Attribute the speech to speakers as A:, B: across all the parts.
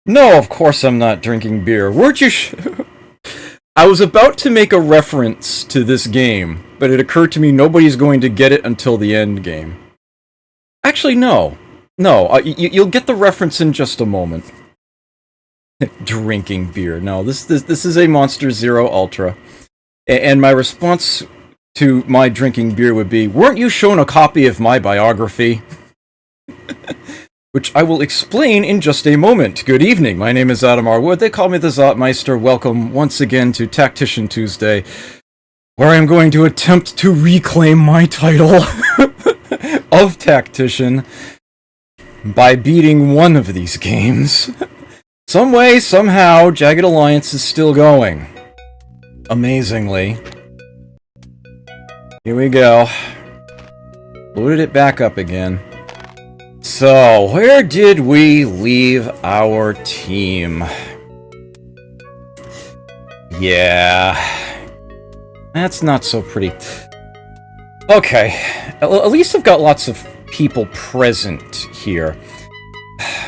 A: No, of course I'm not drinking beer. Weren't you I was about to make a reference to this game, but it occurred to me nobody's going to get it until the end game. Actually, no. No, you'll get the reference in just a moment. Drinking beer. No, this is a Monster Zero Ultra. And my response to my drinking beer would be, weren't you shown a copy of my biography? Which I will explain in just a moment. Good evening, my name is Adam R. Wood. They call me the Zotmeister. Welcome once again to Tactician Tuesday, where I am going to attempt to reclaim my title of Tactician by beating one of these games. Some way, somehow, Jagged Alliance is still going. Amazingly. Here we go. Loaded it back up again. So, where did we leave our team? Yeah. That's not so pretty. Okay. At least I've got lots of people present here.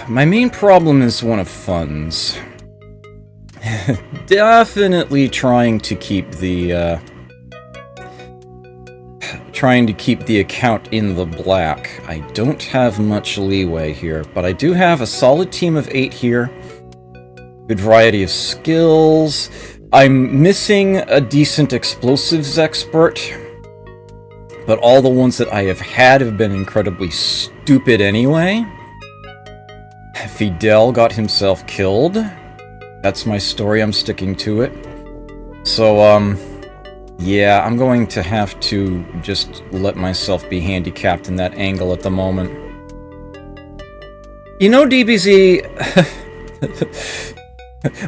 A: My main problem is one of funds. Definitely trying to keep the account in the black. I don't have much leeway here, but I do have a solid team of 8 here. Good variety of skills. I'm missing a decent explosives expert, but all the ones that I have had have been incredibly stupid anyway. Fidel got himself killed. That's my story, I'm sticking to it. So, yeah, I'm going to have to just let myself be handicapped in that angle at the moment. You know, DBZ...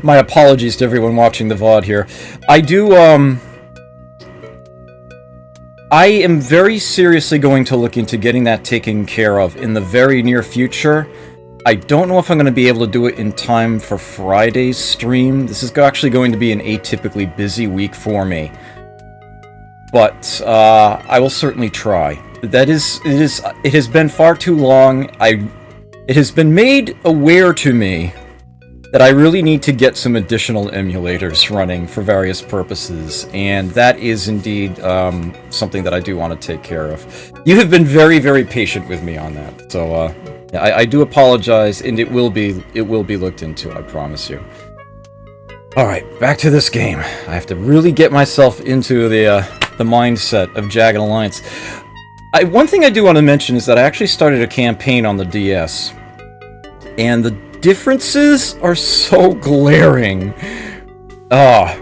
A: My apologies to everyone watching the VOD here. I am very seriously going to look into getting that taken care of in the very near future. I don't know if I'm going to be able to do it in time for Friday's stream. This is actually going to be an atypically busy week for me. But I will certainly try. It has been far too long. It has been made aware to me that I really need to get some additional emulators running for various purposes, and that is indeed something that I do want to take care of. You have been very, very patient with me on that, so I do apologize, and it will be looked into, I promise you. Alright, back to this game. I have to really get myself into the mindset of Jagged Alliance. One thing I do want to mention is that I actually started a campaign on the DS, and the differences are so glaring. I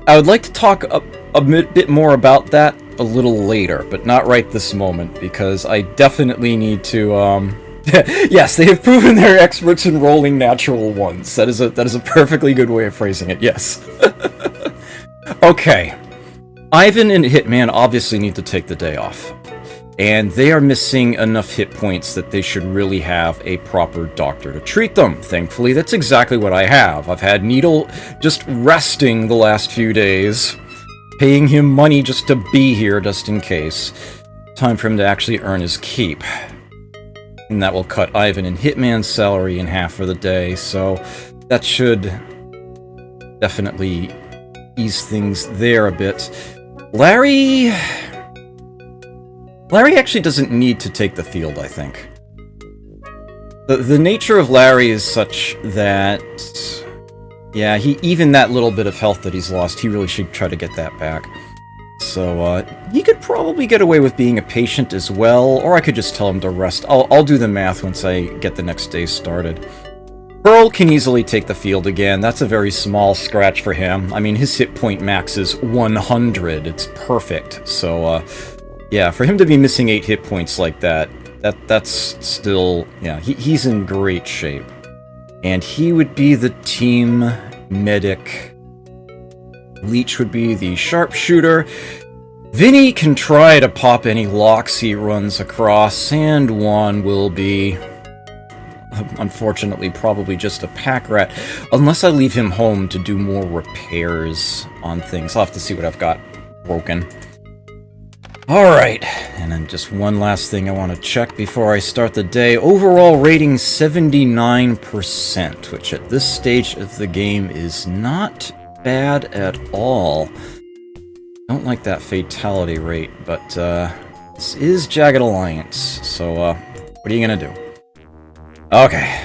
A: would like to talk a bit more about that a little later, but not right this moment, because I definitely need to, yes, they have proven they're experts in rolling natural ones. That is a perfectly good way of phrasing it, yes. Okay. Ivan and Hitman obviously need to take the day off. And they are missing enough hit points that they should really have a proper doctor to treat them. Thankfully, that's exactly what I have. I've had Needle just resting the last few days, paying him money just to be here, just in case. Time for him to actually earn his keep. And that will cut Ivan and Hitman's salary in half for the day, so that should definitely ease things there a bit. Larry actually doesn't need to take the field, I think. The nature of Larry is such that, yeah, even that little bit of health that he's lost, he really should try to get that back. So, he could probably get away with being a patient as well, or I could just tell him to rest. I'll do the math once I get the next day started. Pearl can easily take the field again. That's a very small scratch for him. I mean, his hit point max is 100. It's perfect. So, yeah, for him to be missing 8 hit points like that's still... Yeah, he's in great shape. And he would be the team medic. Leech would be the sharpshooter. Vinny can try to pop any locks he runs across, and Juan will be... unfortunately, probably just a pack rat, unless I leave him home to do more repairs on things. I'll have to see what I've got broken. Alright, and then just one last thing I want to check before I start the day. Overall rating 79%, which at this stage of the game is not bad at all. Don't like that fatality rate, but this is Jagged Alliance, so what are you gonna do? Okay.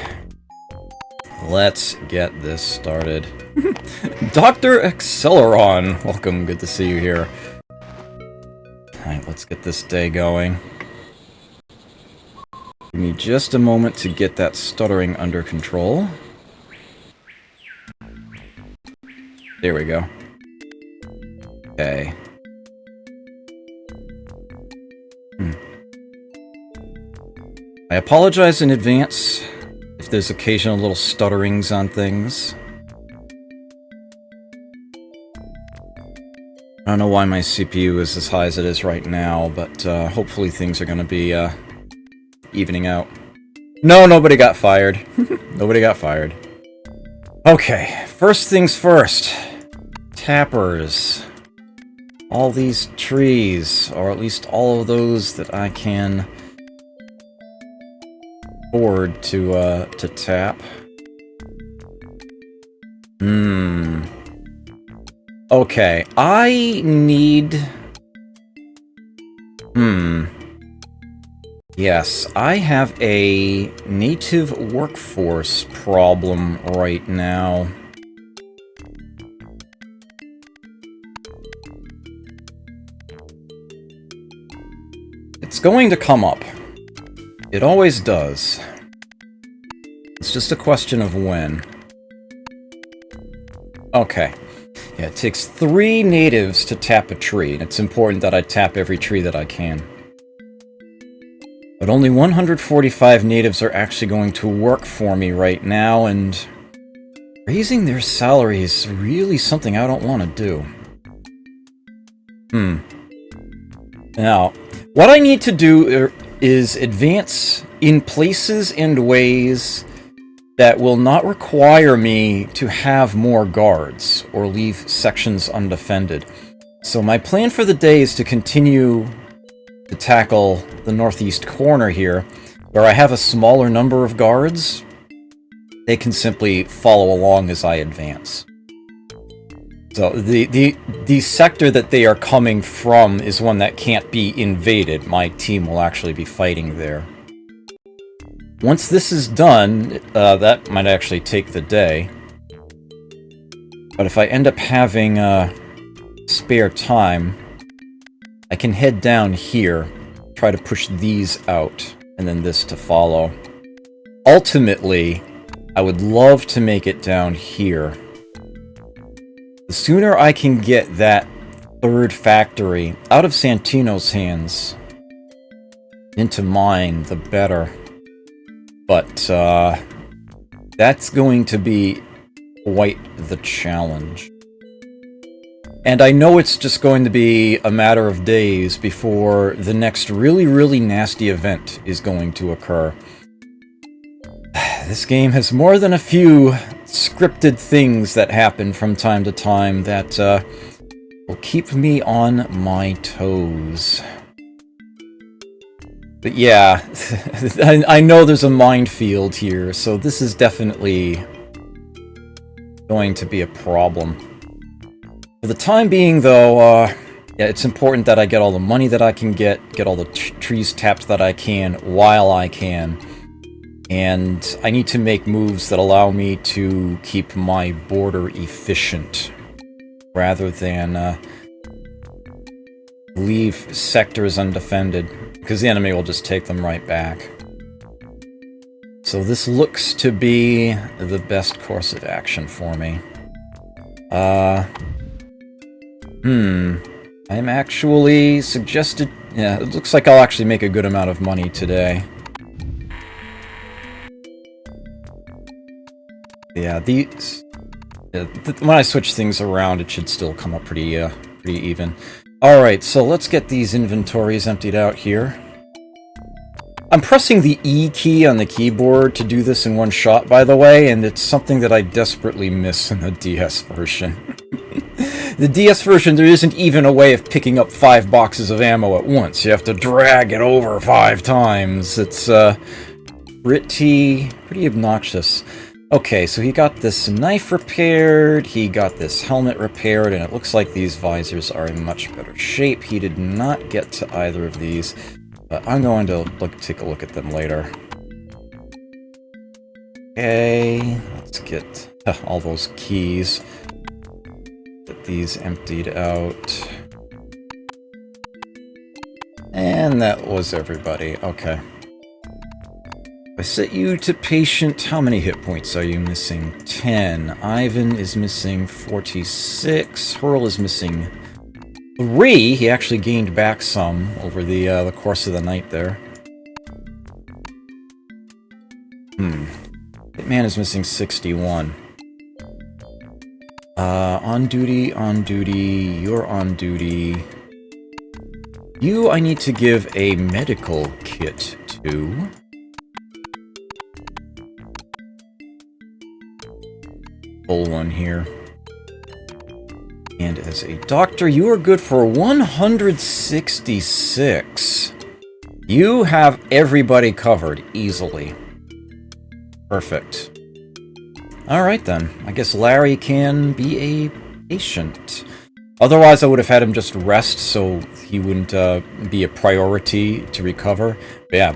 A: Let's get this started. Dr. Acceleron! Welcome, good to see you here. Alright, let's get this day going. Give me just a moment to get that stuttering under control. There we go. Okay. I apologize in advance if there's occasional little stutterings on things. I don't know why my CPU is as high as it is right now, but hopefully things are going to be evening out. No, nobody got fired. Nobody got fired. Okay, first things first. Tappers. All these trees, or at least all of those that I can afford to tap. Okay, I need... Yes, I have a native workforce problem right now. It's going to come up. It always does. It's just a question of when. Okay. Yeah, it takes 3 natives to tap a tree, and it's important that I tap every tree that I can. But only 145 natives are actually going to work for me right now, and raising their salary is really something I don't want to do. Now, what I need to do is advance in places and ways that will not require me to have more guards or leave sections undefended. So my plan for the day is to continue to tackle the northeast corner here, where I have a smaller number of guards. They can simply follow along as I advance. So the sector that they are coming from is one that can't be invaded. My team will actually be fighting there. Once this is done, that might actually take the day. But if I end up having spare time, I can head down here, try to push these out, and then this to follow. Ultimately, I would love to make it down here. The sooner I can get that 3rd factory out of Santino's hands into mine, the better. But that's going to be quite the challenge. And I know it's just going to be a matter of days before the next really, really nasty event is going to occur. This game has more than a few scripted things that happen from time to time that will keep me on my toes. But yeah, I know there's a minefield here, so this is definitely going to be a problem. For the time being, though, yeah, it's important that I get all the money that I can get all the trees tapped that I can while I can. And I need to make moves that allow me to keep my border efficient, rather than leave sectors undefended, because the enemy will just take them right back. So this looks to be the best course of action for me. I'm actually suggested... Yeah, it looks like I'll actually make a good amount of money today. Yeah, these... when I switch things around, it should still come up pretty even. Alright, so let's get these inventories emptied out here. I'm pressing the E key on the keyboard to do this in one shot, by the way, and it's something that I desperately miss in the DS version. The DS version, there isn't even a way of picking up 5 boxes of ammo at once. You have to drag it over 5 times. It's, pretty obnoxious. Okay, so he got this knife repaired, he got this helmet repaired, and it looks like these visors are in much better shape. He did not get to either of these, but I'm going to take a look at them later. Okay, let's get all those keys. Get these emptied out. And that was everybody. Okay. I set you to patient. How many hit points are you missing? 10. Ivan is missing 46. Hurl is missing 3. He actually gained back some over the course of the night there. Hitman is missing 61. On duty, you're on duty. You, I need to give a medical kit to. Full one here. And as a doctor, you are good for 166. You have everybody covered easily. Perfect. Alright then. I guess Larry can be a patient. Otherwise, I would have had him just rest so he wouldn't be a priority to recover. But yeah,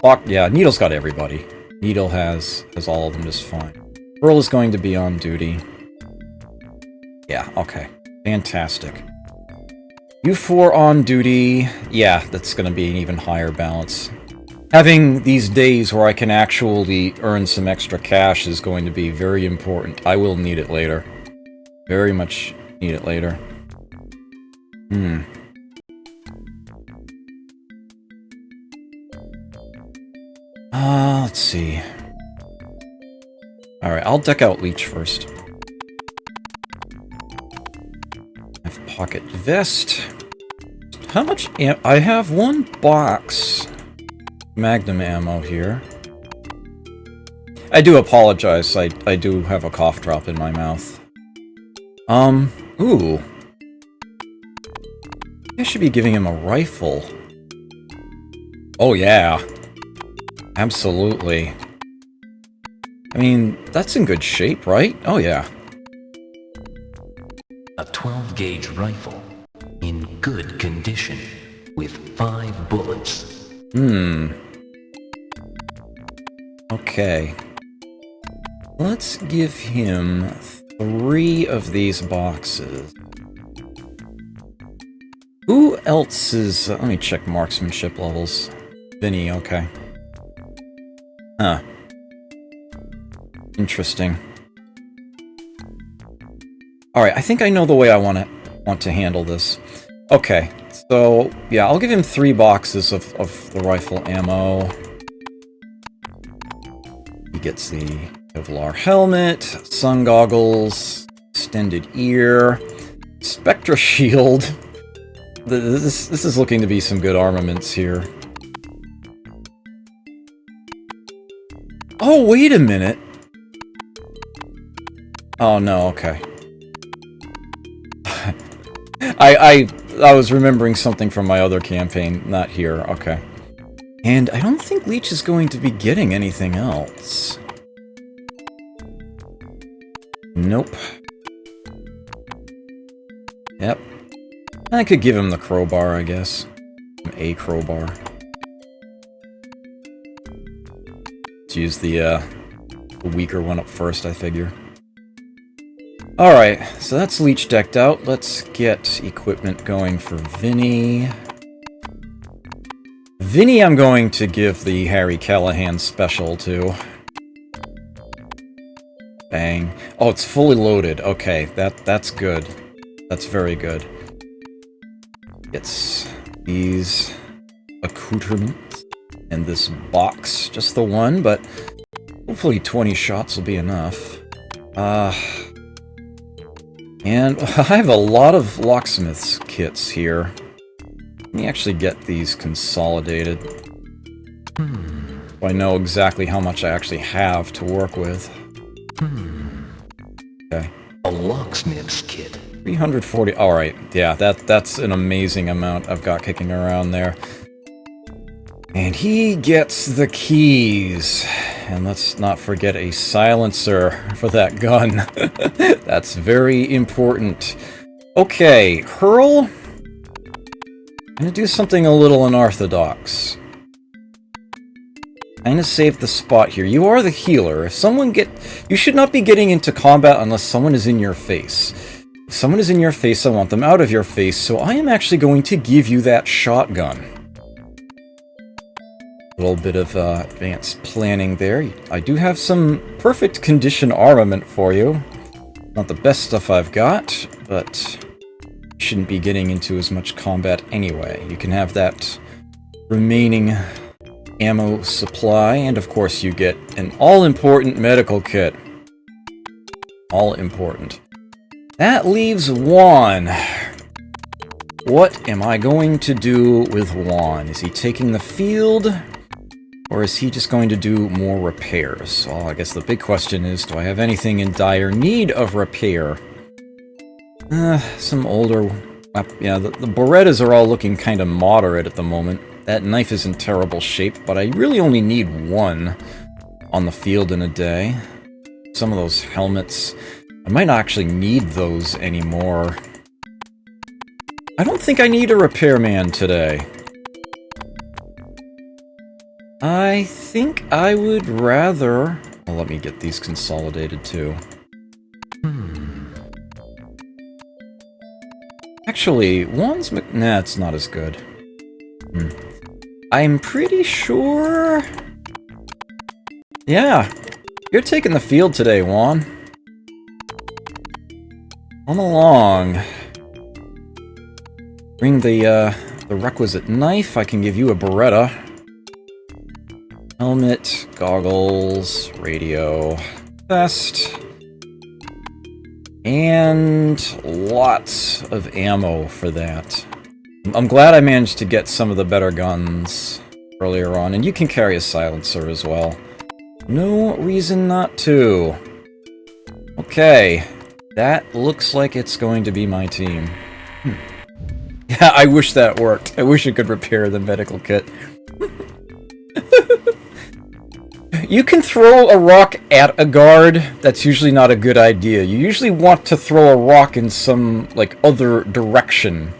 A: but yeah, Needle's got everybody. Needle has all of them just fine. Earl is going to be on duty. Yeah, okay. Fantastic. You 4 on duty. Yeah, that's going to be an even higher balance. Having these days where I can actually earn some extra cash is going to be very important. I will need it later. Very much need it later. Let's see. Alright, I'll deck out Leech first. I have pocket vest. How much I have 1 box Magnum ammo here. I do apologize, I do have a cough drop in my mouth. Ooh. I should be giving him a rifle. Oh yeah. Absolutely. I mean, that's in good shape, right? Oh yeah.
B: A 12-gauge rifle in good condition with 5 bullets.
A: Okay. Let's give him 3 of these boxes. Who else is... let me check marksmanship levels. Vinny, okay. Huh. Interesting. Alright, I think I know the way I want to handle this. Okay, so, yeah, I'll give him 3 boxes of the rifle ammo. He gets the Kevlar helmet, sun goggles, extended ear, Spectra shield. This is looking to be some good armaments here. Oh, wait a minute! Oh no, okay. I was remembering something from my other campaign, not here, okay. And I don't think Leech is going to be getting anything else. Nope. Yep. I could give him the crowbar, I guess. A crowbar. Let's use the weaker one up first, I figure. Alright, so that's Leech decked out. Let's get equipment going for Vinny. Vinny I'm going to give the Harry Callahan special to. Bang. Oh, it's fully loaded. Okay, that's good. That's very good. Gets these accoutrements and this box. Just the one, but hopefully 20 shots will be enough. And I have a lot of locksmith's kits here. Let me actually get these consolidated. So I know exactly how much I actually have to work with. Okay.
B: A locksmith's kit
A: 340. Alright, yeah, that's an amazing amount I've got kicking around there. And he gets the keys. And let's not forget a silencer for that gun. That's very important. Okay, Hurl. I'm gonna do something a little unorthodox. I'm gonna save the spot here. You are the healer. If someone you should not be getting into combat unless someone is in your face. If someone is in your face, I want them out of your face, so I am actually going to give you that shotgun. A little bit of advanced planning there. I do have some perfect condition armament for you. Not the best stuff I've got, but shouldn't be getting into as much combat anyway. You can have that remaining ammo supply, and of course you get an all-important medical kit. All important. That leaves Juan. What am I going to do with Juan? Is he taking the field? Or is he just going to do more repairs? Well, I guess the big question is, do I have anything in dire need of repair? Some older... yeah, the Berettas are all looking kind of moderate at the moment. That knife is in terrible shape, but I really only need one on the field in a day. Some of those helmets... I might not actually need those anymore. I don't think I need a repairman today. I think I would rather... Well, let me get these consolidated too. Actually, Juan's... Nah, it's not as good. I'm pretty sure... Yeah, you're taking the field today, Juan. Come along. Bring the requisite knife. I can give you a Beretta. Helmet, goggles, radio, vest, and lots of ammo for that. I'm glad I managed to get some of the better guns earlier on, and you can carry a silencer as well. No reason not to. Okay, that looks like it's going to be my team. Yeah, I wish that worked. I wish it could repair the medical kit. You can throw a rock at a guard. That's usually not a good idea. You usually want to throw a rock in some, like, other direction.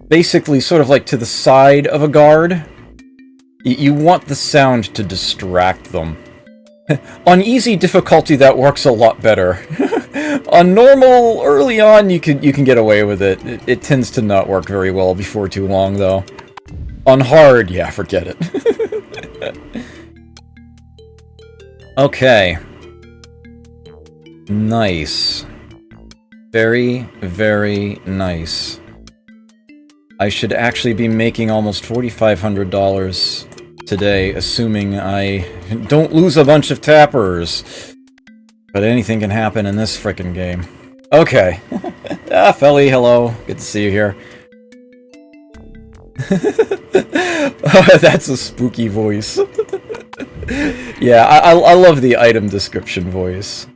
A: Basically, sort of like to the side of a guard. You want the sound to distract them. On easy difficulty, that works a lot better. On normal, early on, you can get away with it. It tends to not work very well before too long, though. On hard, yeah, forget it. Okay. Nice. Very, very nice. I should actually be making almost $4,500 today, assuming I don't lose a bunch of tappers. But anything can happen in this frickin' game. Okay. Felly, hello. Good to see you here. Oh, that's a spooky voice. Yeah, I love the item description voice.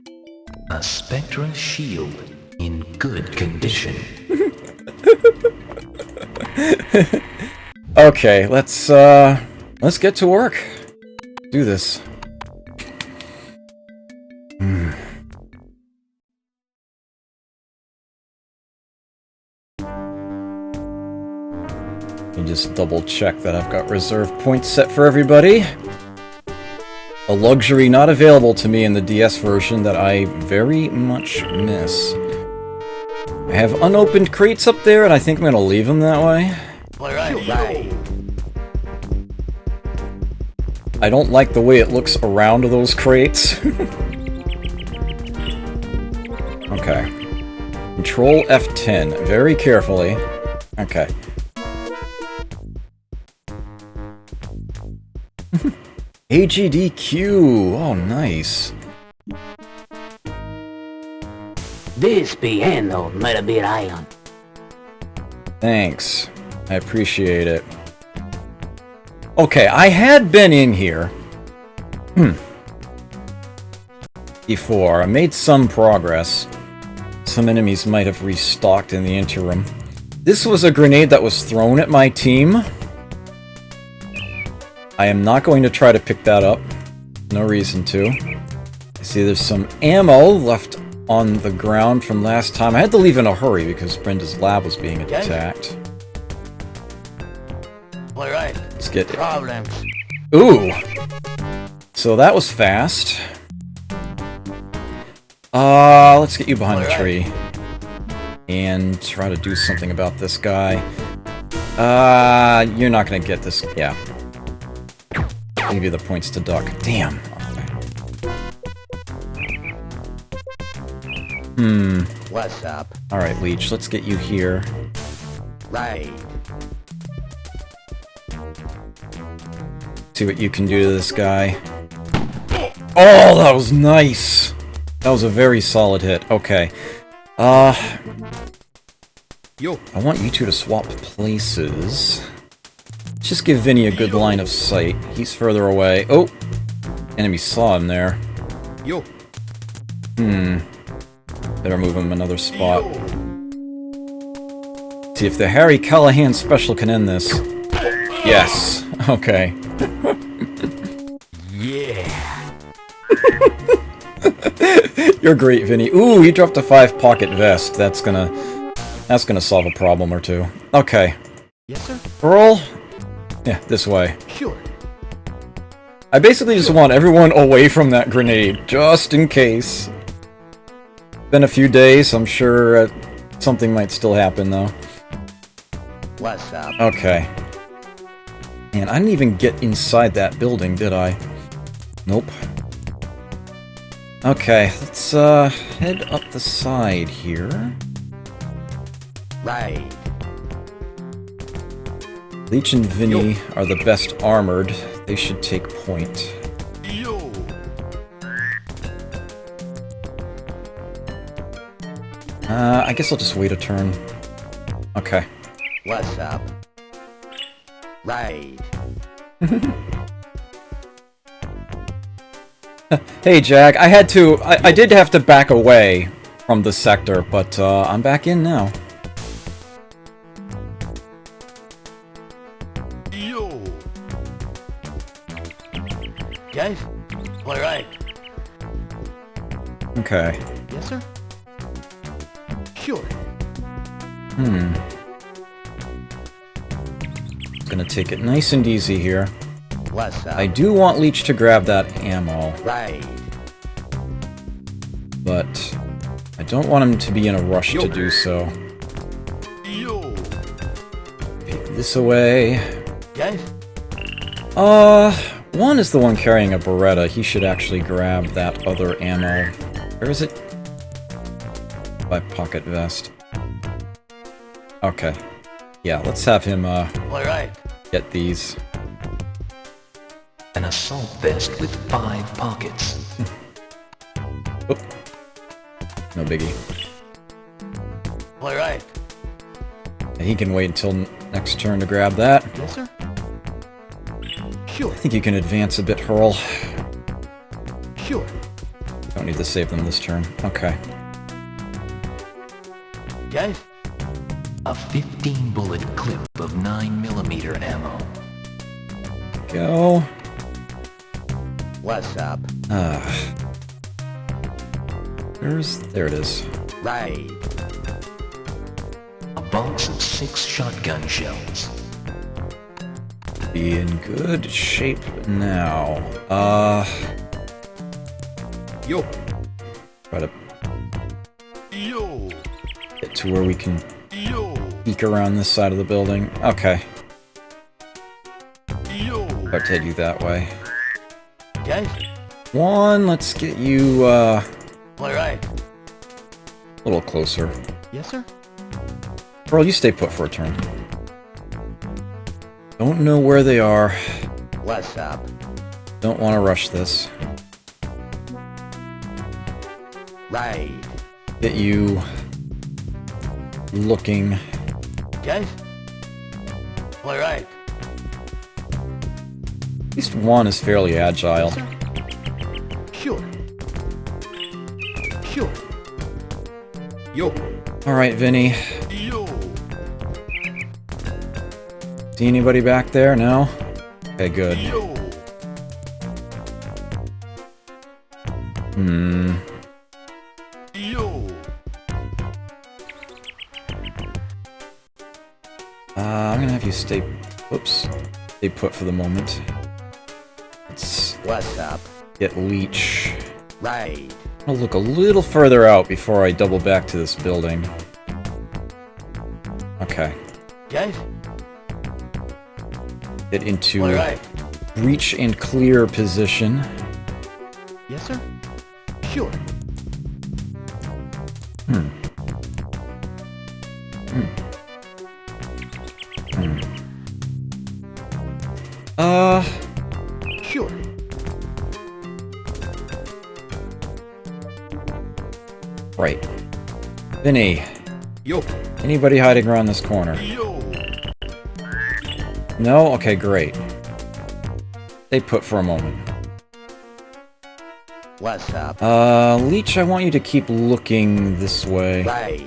B: A Spectra shield in good condition.
A: Okay, let's get to work. Do this. Let me just double check that I've got reserve points set for everybody. A luxury not available to me in the DS version that I very much miss. I have unopened crates up there, and I think I'm gonna leave them that way.
C: Right.
A: I don't like the way it looks around those crates. Okay. Control F10 very carefully. Okay. AGDQ! Oh, nice.
C: This be handled, Metabit Island.
A: Thanks. I appreciate it. Okay, I had been in here. Before. I made some progress. some enemies might have restocked in the interim. This was a grenade that was thrown at my team. I am not going to try to pick that up. No reason to. I see there's some ammo left on the ground from last time. I had to leave in a hurry because Brenda's lab was being attacked.
C: Alright.
A: Let's get it.
C: Problems.
A: Ooh! So that was fast. Let's get you behind the tree. And try to do something about this guy. You're not gonna get this. Yeah. I'll give you the points to duck. Damn. Okay.
C: What's up?
A: Alright, Leech, let's get you here.
C: Right.
A: See what you can do to this guy. Oh, that was nice! That was a very solid hit. Okay.
C: Yo.
A: I want you two to swap places. Let's just give Vinny a good line of sight. He's further away. Oh! Enemy saw him there.
C: Yo.
A: Better move him another spot. See if the Harry Callahan special can end this. Yes. Okay.
C: Yeah.
A: You're great, Vinny. Ooh, he dropped a 5-pocket vest. That's gonna solve a problem or two. Okay.
C: Yes, sir.
A: Earl? Yeah, this way.
C: Sure.
A: I basically just want everyone away from that grenade, just in case. Been a few days, I'm sure something might still happen, though.
C: What's up?
A: Okay. And I didn't even get inside that building, did I? Nope. Okay, let's head up the side here.
C: Right.
A: Leech and Vinny are the best armored. They should take point.
C: Yo.
A: I guess I'll just wait a turn. Okay.
C: What's up? Right.
A: Hey, Jag, I did have to back away from the sector, but I'm back in now.
C: Yo. Guys? Alright.
A: Okay.
C: Yes, sir. Sure.
A: Gonna take it nice and easy here.
C: What's up?
A: I do want Leech to grab that ammo,
C: Right.
A: but I don't want him to be in a rush to do so.
C: Yo.
A: Take this away.
C: Guys?
A: One is the one carrying a Beretta. He should actually grab that other ammo. Where is it? 5-pocket vest. Okay. Yeah, let's have him,
C: Alright.
A: get these.
B: An assault vest with 5 pockets.
A: Oop. No biggie.
C: Alright.
A: He can wait until next turn to grab that.
C: Yes, sir. Sure.
A: I think you can advance a bit, Hurl.
C: Sure.
A: Don't need to save them this turn. Okay.
C: Guys?
B: A 15-bullet clip of 9mm ammo.
A: Go.
C: What's up?
A: There it is.
C: Right.
B: A box of 6 shotgun shells.
A: Be in good shape now.
C: Yo.
A: Try to
C: Yo.
A: get to where we can
C: Yo.
A: peek around this side of the building. Okay.
C: Yo.
A: I'll take you that way.
C: Guys?
A: One, let's get you,
C: Alright.
A: a little closer.
C: Yes, sir.
A: Earl, you stay put for a turn. Don't know where they are.
C: What's up?
A: Don't want to rush this.
C: Right.
A: Get you looking.
C: Guys? Alright.
A: At least one is fairly agile.
C: Sure. Sure.
D: Yo.
A: Alright, Vinny.
D: Yo.
A: See anybody back there? No? Okay, good.
D: Yo.
A: Hmm.
D: Yo.
A: I'm gonna have you stay... Oops. Stay put for the moment. Let's
C: What's up?
A: get Leech.
C: Right.
A: I'll look a little further out before I double back to this building. Okay.
C: Yes?
A: Get into
C: All right.
A: reach and clear position.
D: Yes, sir. Sure. Sure.
A: Right. Vinny,
D: Yo.
A: anybody hiding around this corner?
D: Yo.
A: No? Okay, great. Stay put for a moment.
C: What's up?
A: Leech, I want you to keep looking this way.
C: Right.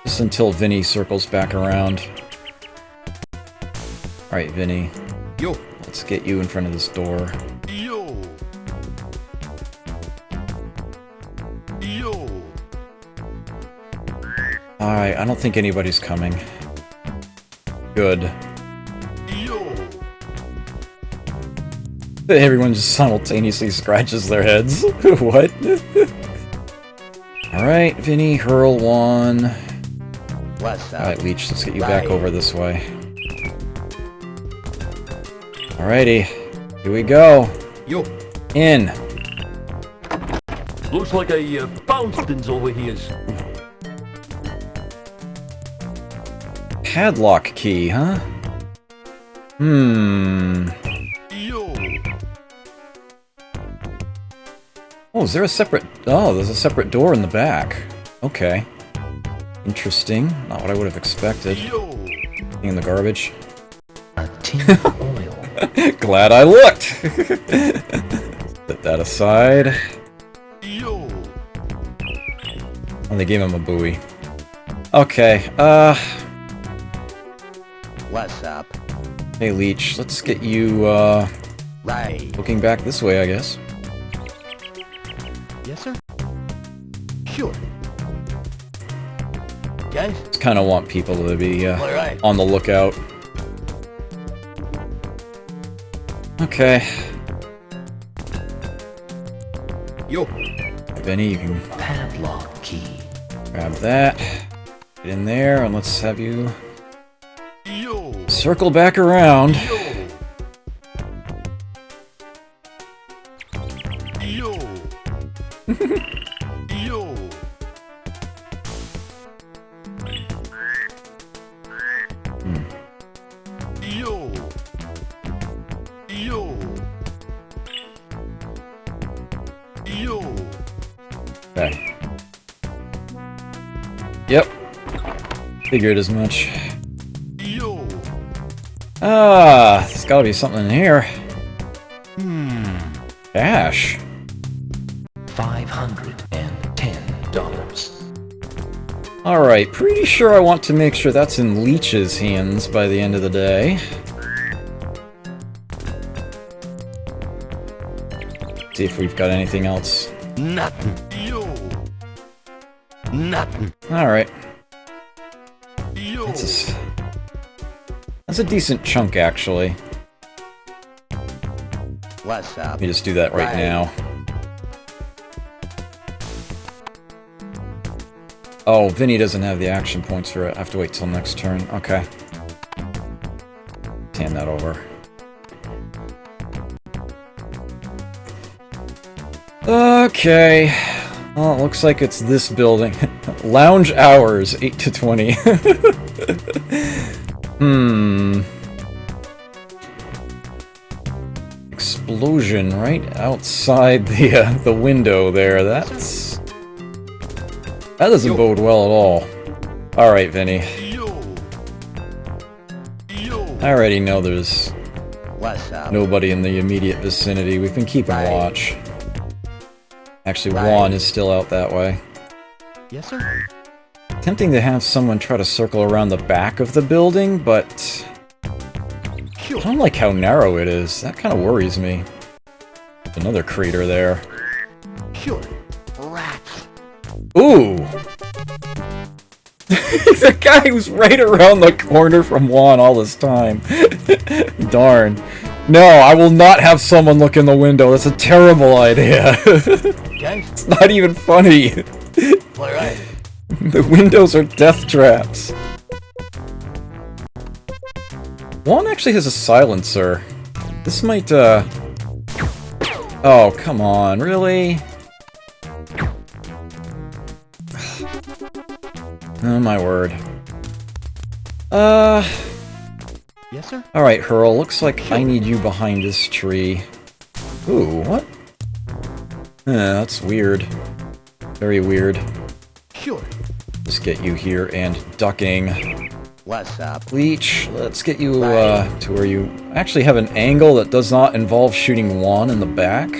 A: Just until Vinny circles back around. Alright, Vinny.
D: Yo.
A: Let's get you in front of this door.
D: Yo. Yo.
A: Alright, I don't think anybody's coming. Good.
D: Yo.
A: Everyone just simultaneously scratches their heads. What? Alright, Vinny, hurl one.
C: What's up?
A: Alright, Leech, let's get you back over this way. Alrighty, here we go.
D: Yo.
A: In.
E: Looks like a Bounston's over here.
A: Padlock key, huh? Hmm.
D: Yo.
A: Oh, is there a separate... Oh, there's a separate door in the back. Okay. Interesting. Not what I would have expected.
D: Yo.
A: In the garbage.
B: A tin of oil.
A: Glad I looked! Set that aside.
D: Yo.
A: Oh, they gave him a buoy. Okay,
C: What's up?
A: hey Leech, let's get you,
C: Right.
A: looking back this way, I guess.
D: Yes, sir. Sure.
C: Yes?
A: Just kinda want people to be,
C: All right.
A: on the lookout. Okay.
D: Yo.
A: Benny, you can
B: Padlock key.
A: grab that. Get in there, and let's have you
D: Yo.
A: circle back around.
D: Yo. Yo. Yo. Yo. Yo. Yo.
A: Okay. Yep. Figured as much.
D: Yo.
A: Ah, there's gotta be something in here. Cash.
B: $510.
A: Alright, pretty sure I want to make sure that's in Leech's hands by the end of the day. See if we've got anything else.
E: Nothing.
D: Yo.
E: Nothing.
A: Alright.
D: Yo.
A: That's a decent chunk, actually.
C: What's up?
A: Let me just do that right now. Oh, Vinny doesn't have the action points for it. I have to wait till next turn. Okay. Hand that over. Okay. Well, it looks like it's this building. Lounge hours, 8 to 20. Explosion right outside the window there. That doesn't bode well at all. Alright, Vinny.
D: Yo. Yo.
A: I already know there's
C: What's up?
A: nobody in the immediate vicinity. We've been keeping
C: Right.
A: watch. Actually, Juan is still out that way.
E: Yes, sir.
A: Tempting to have someone try to circle around the back of the building, but I don't like how narrow it is. That kind of worries me. Another crater there.
E: Sure. Rats.
A: Ooh! That guy was right around the corner from Juan all this time. Darn. No, I will not have someone look in the window. That's a terrible idea.
E: Okay.
A: It's not even funny.
E: Alright.
A: The windows are death traps. Juan actually has a silencer. This might, Oh, come on, really? Oh, my word.
E: Yes, sir.
A: Alright, Hurl, looks like I need you behind this tree. Ooh, what? That's weird. Very weird.
E: Sure.
A: Let's get you here and ducking.
C: What's up?
A: Leech, let's get you, to where you actually have an angle that does not involve shooting Juan in the back.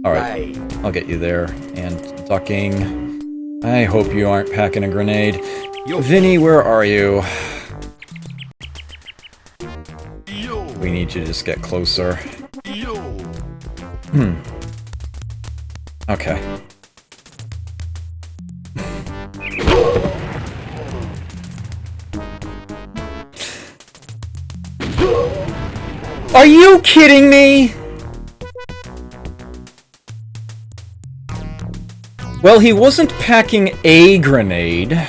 A: Alright. I'll get you there. And ducking. I hope you aren't packing a grenade. Vinny, where are you?
D: Yo.
A: We need you to just get closer.
D: Yo.
A: Okay. Are you kidding me? Well, he wasn't packing a grenade.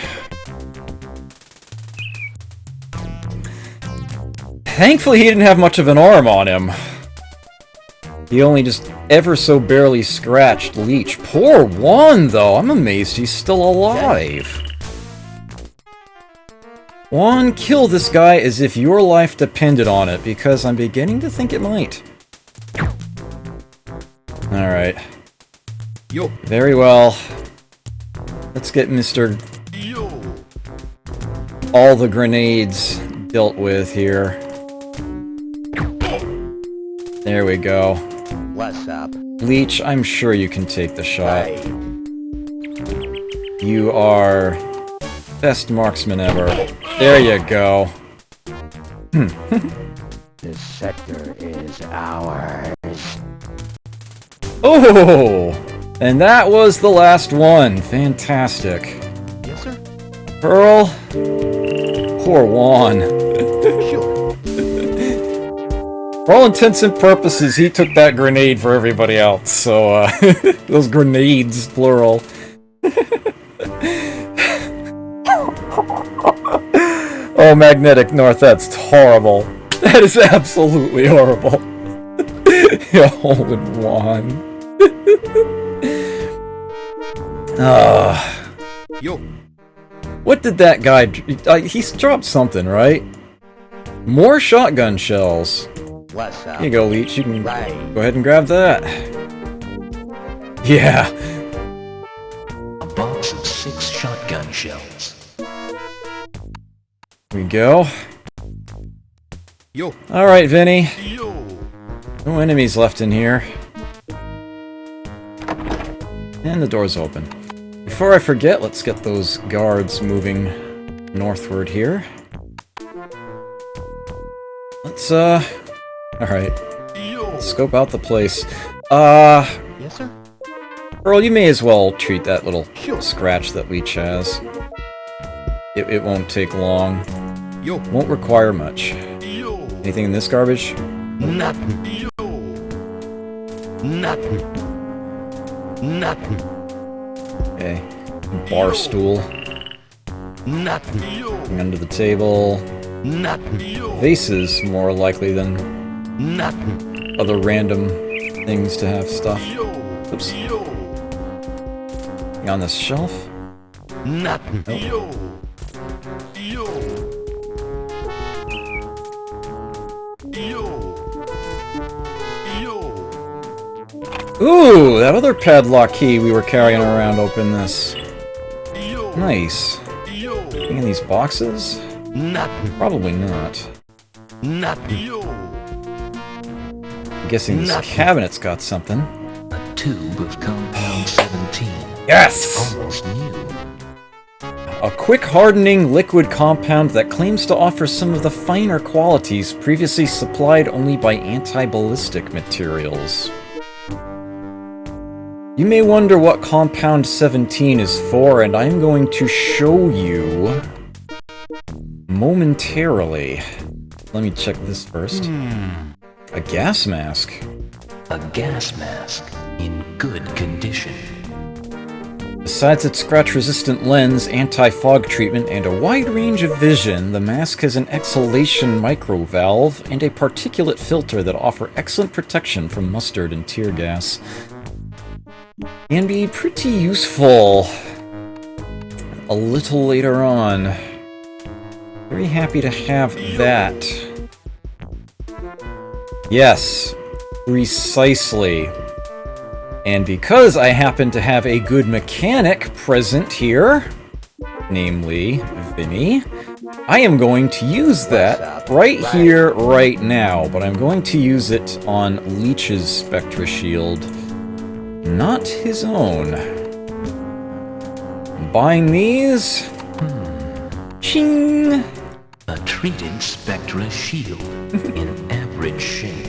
A: Thankfully, he didn't have much of an arm on him. He only just ever so barely scratched Leech. Poor Juan, though. I'm amazed he's still alive. Juan, kill this guy as if your life depended on it, because I'm beginning to think it might. Alright.
E: Yo.
A: Very well. Let's get Mr.
D: Yo.
A: All the grenades dealt with here. There we go.
C: What's up?
A: Leech, I'm sure you can take the shot.
C: Right.
A: You are best marksman ever. There you go.
C: This sector is ours.
A: Oh! And that was the last one. Fantastic.
E: Yes, sir.
A: Pearl. Poor Juan.
E: Sure.
A: For all intents and purposes, he took that grenade for everybody else, so, those grenades, plural. Oh, Magnetic North, that's horrible. That is absolutely horrible. Hole in one.
E: Yo.
A: What did that guy... he's dropped something, right? More shotgun shells.
C: What's up?
A: Here you go, Leech. You can
C: Right.
A: go ahead and grab that. Yeah.
B: A box of 6 shotgun shells.
A: Here we go.
E: Yo.
A: Alright, Vinny.
D: Yo.
A: No enemies left in here. And the door's open. Before I forget, let's get those guards moving northward here. Let's, alright.
D: Yo.
A: Scope out the place.
E: Yes, sir.
A: Earl, you may as well treat that little
E: Sure.
A: scratch that Leech has. It won't take long.
E: Yo.
A: Won't require much.
D: Yo.
A: Anything in this garbage?
E: Nothing.
D: Yo.
E: Nothing. Nothing.
A: Okay. Bar stool.
E: Nothing.
D: Yo.
A: Under the table.
E: Nothing.
D: Yo.
A: Vases, more likely than
E: Nothing.
A: other random things to have stuff.
D: Yo.
A: Oops.
D: Yo.
A: On this shelf?
E: Nothing.
D: Yo. Yo. Yo. Yo.
A: Ooh, that other padlock key we were carrying around opened this.
D: Yo.
A: Nice.
D: Yo.
A: Anything in these boxes?
E: Nothing.
A: Probably not.
E: Nothing.
D: Yo.
A: guessing this
E: Nothing.
A: cabinet's got something.
B: A tube of compound 17.
A: Yes!
B: Almost new.
A: A quick hardening liquid compound that claims to offer some of the finer qualities previously supplied only by anti-ballistic materials. You may wonder what compound 17 is for, and I'm going to show you momentarily. Let me check this first. A gas mask.
B: A gas mask in good condition.
A: Besides its scratch-resistant lens, anti-fog treatment, and a wide range of vision, the mask has an exhalation microvalve and a particulate filter that offer excellent protection from mustard and tear gas. And be pretty useful a little later on. Very happy to have that. Yes, precisely. And because I happen to have a good mechanic present here, namely Vinny, I am going to use that right here, right now, but I'm going to use it on Leech's Spectra Shield, not his own. Buying these. Ching!
B: A treated Spectra shield in average shape.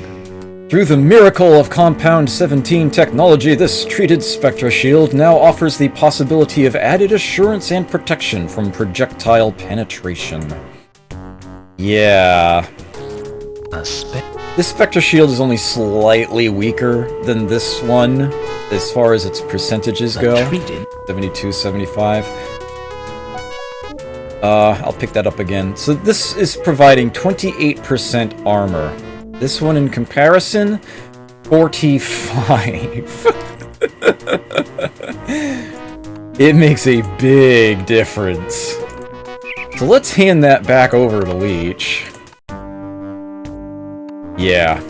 A: Through the miracle of Compound 17 technology, this treated Spectra Shield now offers the possibility of added assurance and protection from projectile penetration. Yeah. This Spectra Shield is only slightly weaker than this one, as far as its percentages go. 72, 75. I'll pick that up again. So this is providing 28% armor. This one, in comparison, 45. It makes a big difference. So let's hand that back over to Leech. Yeah.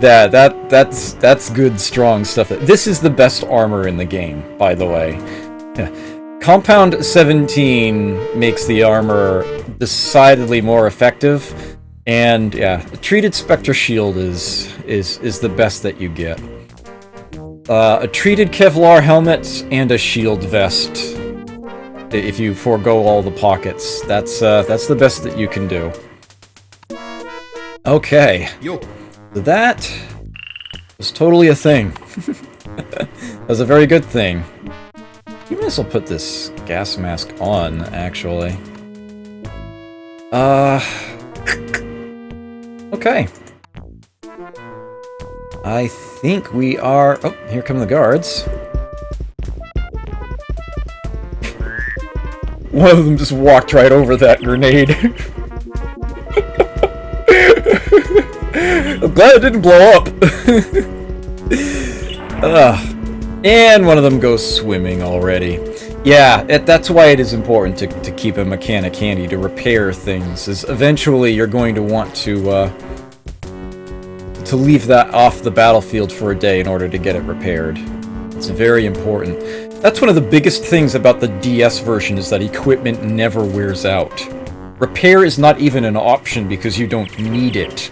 A: That's good, strong stuff. This is the best armor in the game, by the way. Compound 17 makes the armor decidedly more effective. And yeah, the treated Spectra Shield is the best that you get. A treated Kevlar helmet and a shield vest. If you forego all the pockets, that's the best that you can do. Okay, that was totally a thing. That was a very good thing. You might as well put this gas mask on, actually. Okay. I think we are... Oh, here come the guards. One of them just walked right over that grenade. I'm glad it didn't blow up. And one of them goes swimming already. Yeah, that's why it is important to keep a mechanic handy to repair things, is eventually you're going to want to leave that off the battlefield for a day in order to get it repaired. It's very important. That's one of the biggest things about the DS version, is that equipment never wears out. Repair is not even an option because you don't need it.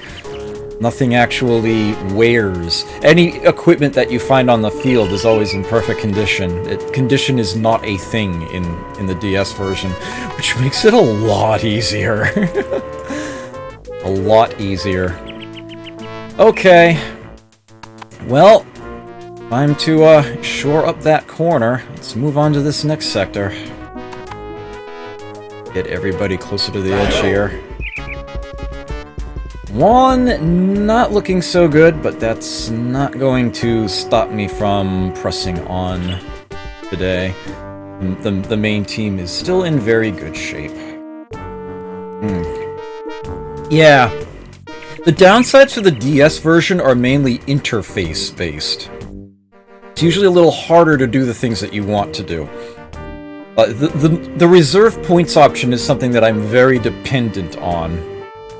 A: Nothing actually wears. Any equipment that you find on the field is always in perfect condition. Condition is not a thing in the DS version, which makes it a lot easier. A lot easier. Okay. Well, time to shore up that corner. Let's move on to this next sector. Get everybody closer to the edge here. One, not looking so good, but that's not going to stop me from pressing on today. The main team is still in very good shape. Yeah. The downsides for the DS version are mainly interface-based. It's usually a little harder to do the things that you want to do. The reserve points option is something that I'm very dependent on.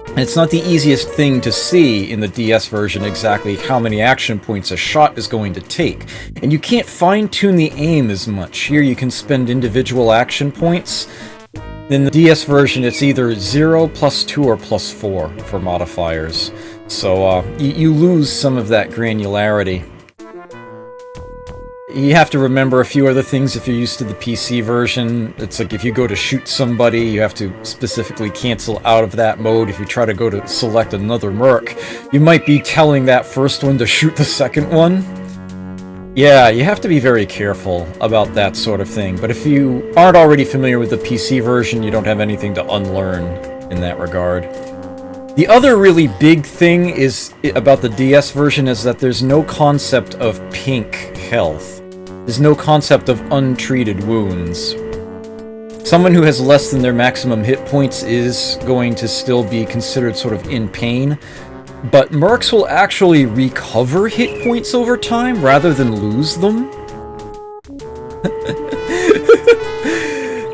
A: And it's not the easiest thing to see in the DS version exactly how many action points a shot is going to take. And you can't fine-tune the aim as much. Here you can spend individual action points, In the DS version, it's either 0, +2, or +4 for modifiers. So, you lose some of that granularity. You have to remember a few other things if you're used to the PC version. It's like if you go to shoot somebody, you have to specifically cancel out of that mode. If you try to go to select another merc, you might be telling that first one to shoot the second one. Yeah, you have to be very careful about that sort of thing. But if you aren't already familiar with the PC version, you don't have anything to unlearn in that regard. The other really big thing is about the DS version is that there's no concept of pink health. There's no concept of untreated wounds. Someone who has less than their maximum hit points is going to still be considered sort of in pain, but mercs will actually recover hit points over time rather than lose them.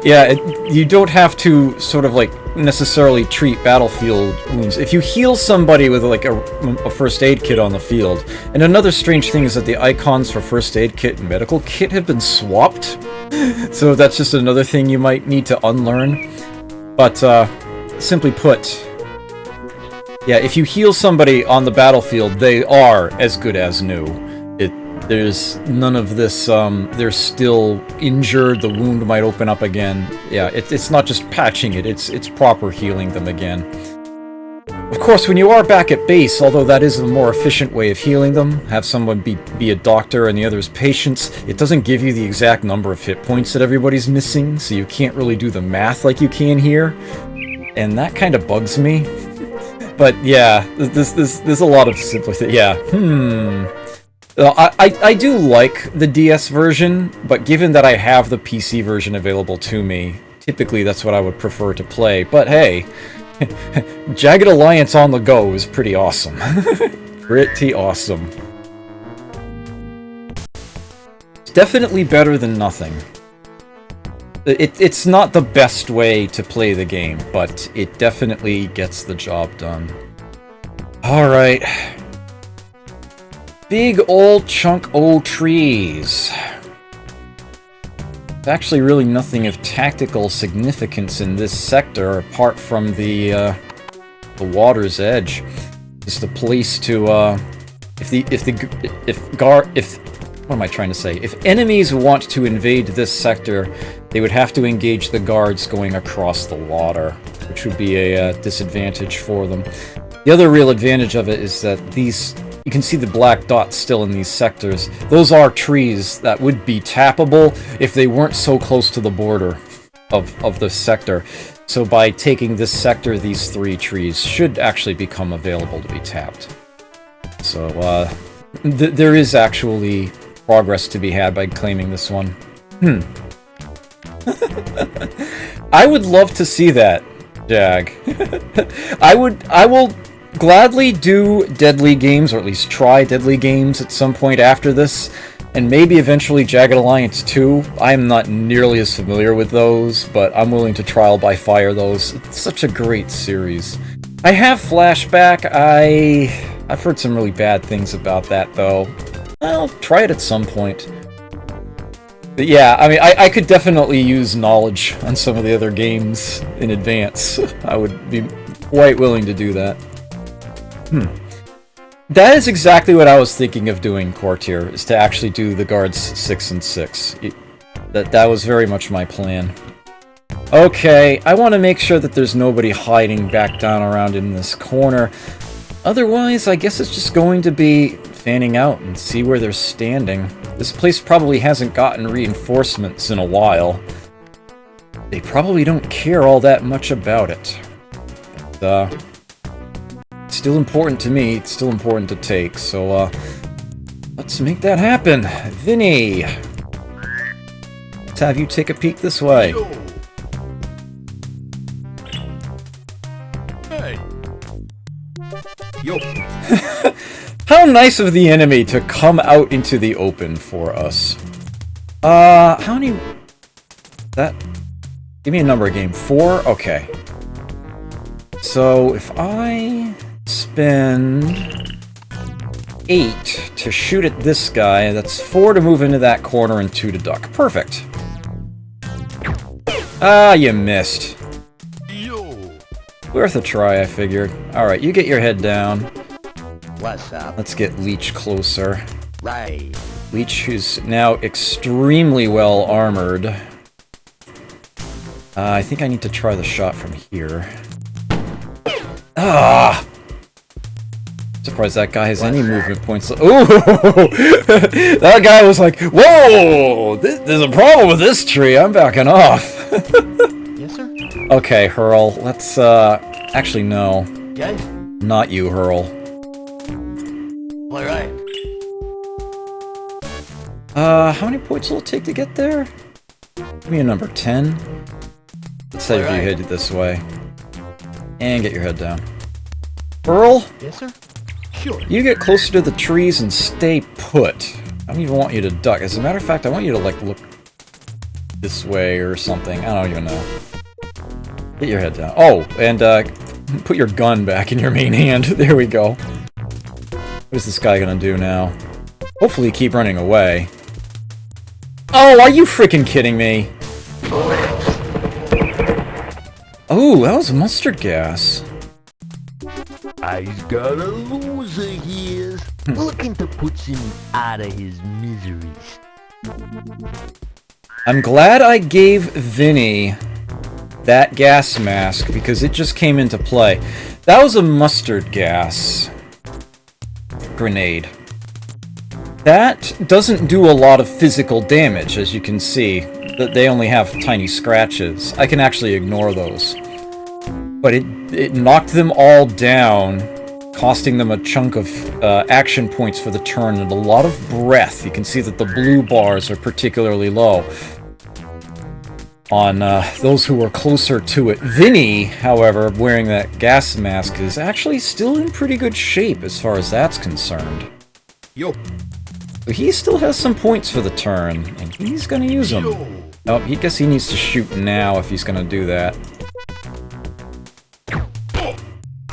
A: Yeah, you don't have to sort of like necessarily treat battlefield wounds. If you heal somebody with like a first aid kit on the field, and another strange thing is that the icons for first aid kit and medical kit have been swapped, so that's just another thing you might need to unlearn. But simply put, yeah, if you heal somebody on the battlefield, they are as good as new. There's none of this, they're still injured, the wound might open up again. Yeah, it's not just patching it, it's proper healing them again. Of course, when you are back at base, although that is a more efficient way of healing them, have someone be a doctor and the other's patients, it doesn't give you the exact number of hit points that everybody's missing, so you can't really do the math like you can here. And that kind of bugs me. But yeah, there's a lot of simplicity. Yeah, I do like the DS version, but given that I have the PC version available to me, typically that's what I would prefer to play. But hey, Jagged Alliance on the go is pretty awesome. Pretty awesome. It's definitely better than nothing. It's not the best way to play the game, but it definitely gets the job done. Alright. Big old chunk o' trees. There's actually really nothing of tactical significance in this sector apart from the water's edge. Just a place to what am I trying to say? If enemies want to invade this sector, they would have to engage the guards going across the water, which would be a disadvantage for them. The other real advantage of it is that you can see the black dots still in these sectors. Those are trees that would be tappable if they weren't so close to the border of the sector. So by taking this sector, these 3 trees should actually become available to be tapped. So there is actually progress to be had by claiming this one. I would love to see that, Jag. I will gladly do deadly games, or at least try deadly games at some point after this, and maybe eventually Jagged Alliance 2. I am not nearly as familiar with those, but I'm willing to trial by fire those. It's such a great series. I have Flashback. I've heard some really bad things about that, though. I'll try it at some point. But yeah, I mean, I could definitely use knowledge on some of the other games in advance. I would be quite willing to do that. That is exactly what I was thinking of doing, Courtier, is to actually do the guards 6 and 6. That was very much my plan. Okay, I want to make sure that there's nobody hiding back down around in this corner. Otherwise, I guess it's just going to be fanning out and see where they're standing. This place probably hasn't gotten reinforcements in a while. They probably don't care all that much about it. But, it's still important to me, it's still important to take, so, let's make that happen. Vinny! Let's have you take a peek this way.
D: Yo. Hey. Yo.
A: How nice of the enemy to come out into the open for us. How many... That... Give me a number game. 4? Okay. So, if I spend 8 to shoot at this guy, that's 4 to move into that corner and 2 to duck. Perfect. Ah, you missed. Worth a try, I figured. Alright, you get your head down.
E: What's up?
A: Let's get Leech closer.
E: Right.
A: Leech, who's now extremely well armored. I think I need to try the shot from here. Ah! Surprised that guy has any movement points. Ooh! That guy was like, whoa! There's a problem with this tree. I'm backing off.
E: Yes, sir?
A: Okay, Hurl. Let's, actually, no.
E: Okay.
A: Not you, Hurl.
E: All right.
A: How many points will it take to get there? Give me a number, 10. Let's say if you head this way. And get your head down. Earl?
E: Yes, sir? Sure.
A: You get closer to the trees and stay put. I don't even want you to duck. As a matter of fact, I want you to, like, look this way or something. I don't even know. Get your head down. Oh, and, put your gun back in your main hand. There we go. What is this guy gonna do now? Hopefully keep running away. Oh, are you freaking kidding me? Oh, that was mustard gas.
E: I's got a loser here, looking to put him out of his miseries.
A: I'm glad I gave Vinny that gas mask because it just came into play. That was a mustard gas grenade. That doesn't do a lot of physical damage, as you can see. They only have tiny scratches. I can actually ignore those. But it knocked them all down, costing them a chunk of action points for the turn and a lot of breath. You can see that the blue bars are particularly low on those who are closer to it. Vinny, however, wearing that gas mask, is actually still in pretty good shape as far as that's concerned.
D: Yo.
A: So he still has some points for the turn, and he's gonna use them. Oh, I guess he needs to shoot now if he's gonna do that.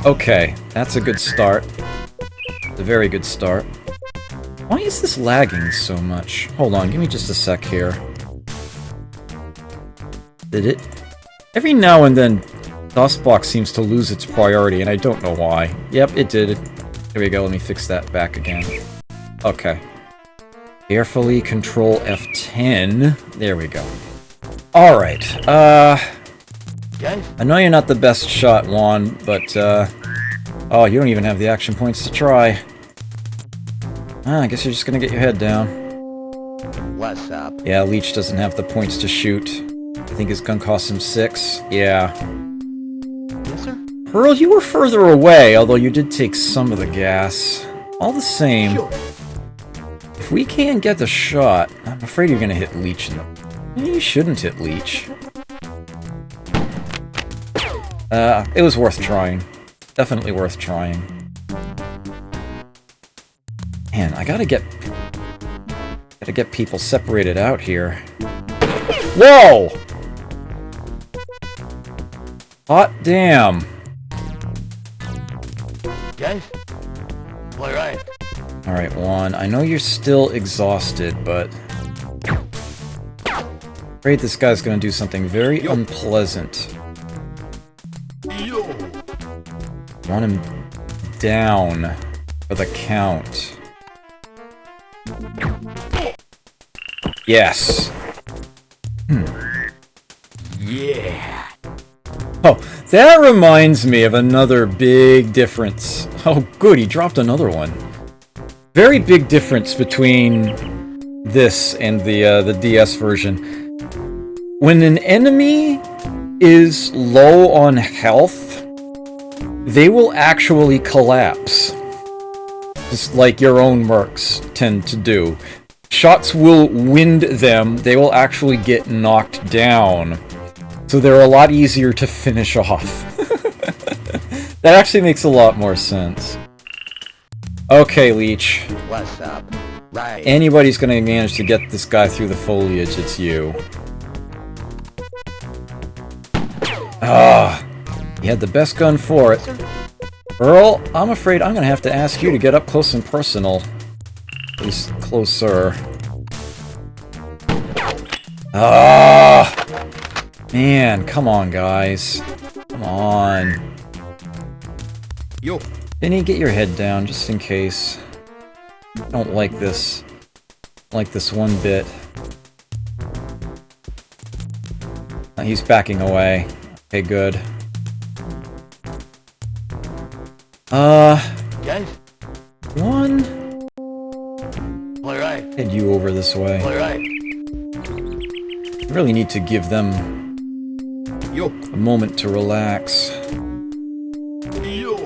A: Okay, that's a good start. It's a very good start. Why is this lagging so much? Hold on, give me just a sec here. Did it? Every now and then, DOSBox seems to lose its priority, and I don't know why. Yep, it did. There we go, let me fix that back again. Okay. Carefully control F10. There we go. Alright, I know you're not the best shot, Juan, but, oh, you don't even have the action points to try. I guess you're just gonna get your head down.
E: What's up?
A: Yeah, Leech doesn't have the points to shoot. I think his gun costs him 6. Yeah.
E: Yes, sir?
A: Pearl, you were further away, although you did take some of the gas. All the same, if we can't get the shot, I'm afraid you're gonna hit Leech in the... You shouldn't hit Leech. It was worth trying. Definitely worth trying. Man, I gotta get people separated out here. Whoa! Hot damn.
E: Guys? All right.
A: Alright, Juan, I know you're still exhausted, but... I'm afraid this guy's gonna do something very unpleasant.
E: Yo.
A: Want him down for the count. Yes.
E: Yeah.
A: Oh, that reminds me of another big difference. Oh, good, he dropped another one. Very big difference between this and the DS version. When an enemy is low on health, they will actually collapse. Just like your own mercs tend to do. Shots will wind them, they will actually get knocked down. So they're a lot easier to finish off. That actually makes a lot more sense. Okay, Leech.
E: What's up? Right.
A: Anybody's gonna manage to get this guy through the foliage, it's you. Ah, you had the best gun for it. Earl, I'm afraid I'm gonna have to ask you to get up close and personal. At least closer. Ah! Man, come on, guys. Come on.
D: Yo.
A: Vinny, get your head down, just in case. I don't like this. Like this one bit. He's backing away. Okay, good.
E: Guys?
A: One.
E: Alright.
A: Head you over this way.
E: Alright.
A: I really need to give them
D: Yo.
A: a moment to relax.
E: Yo.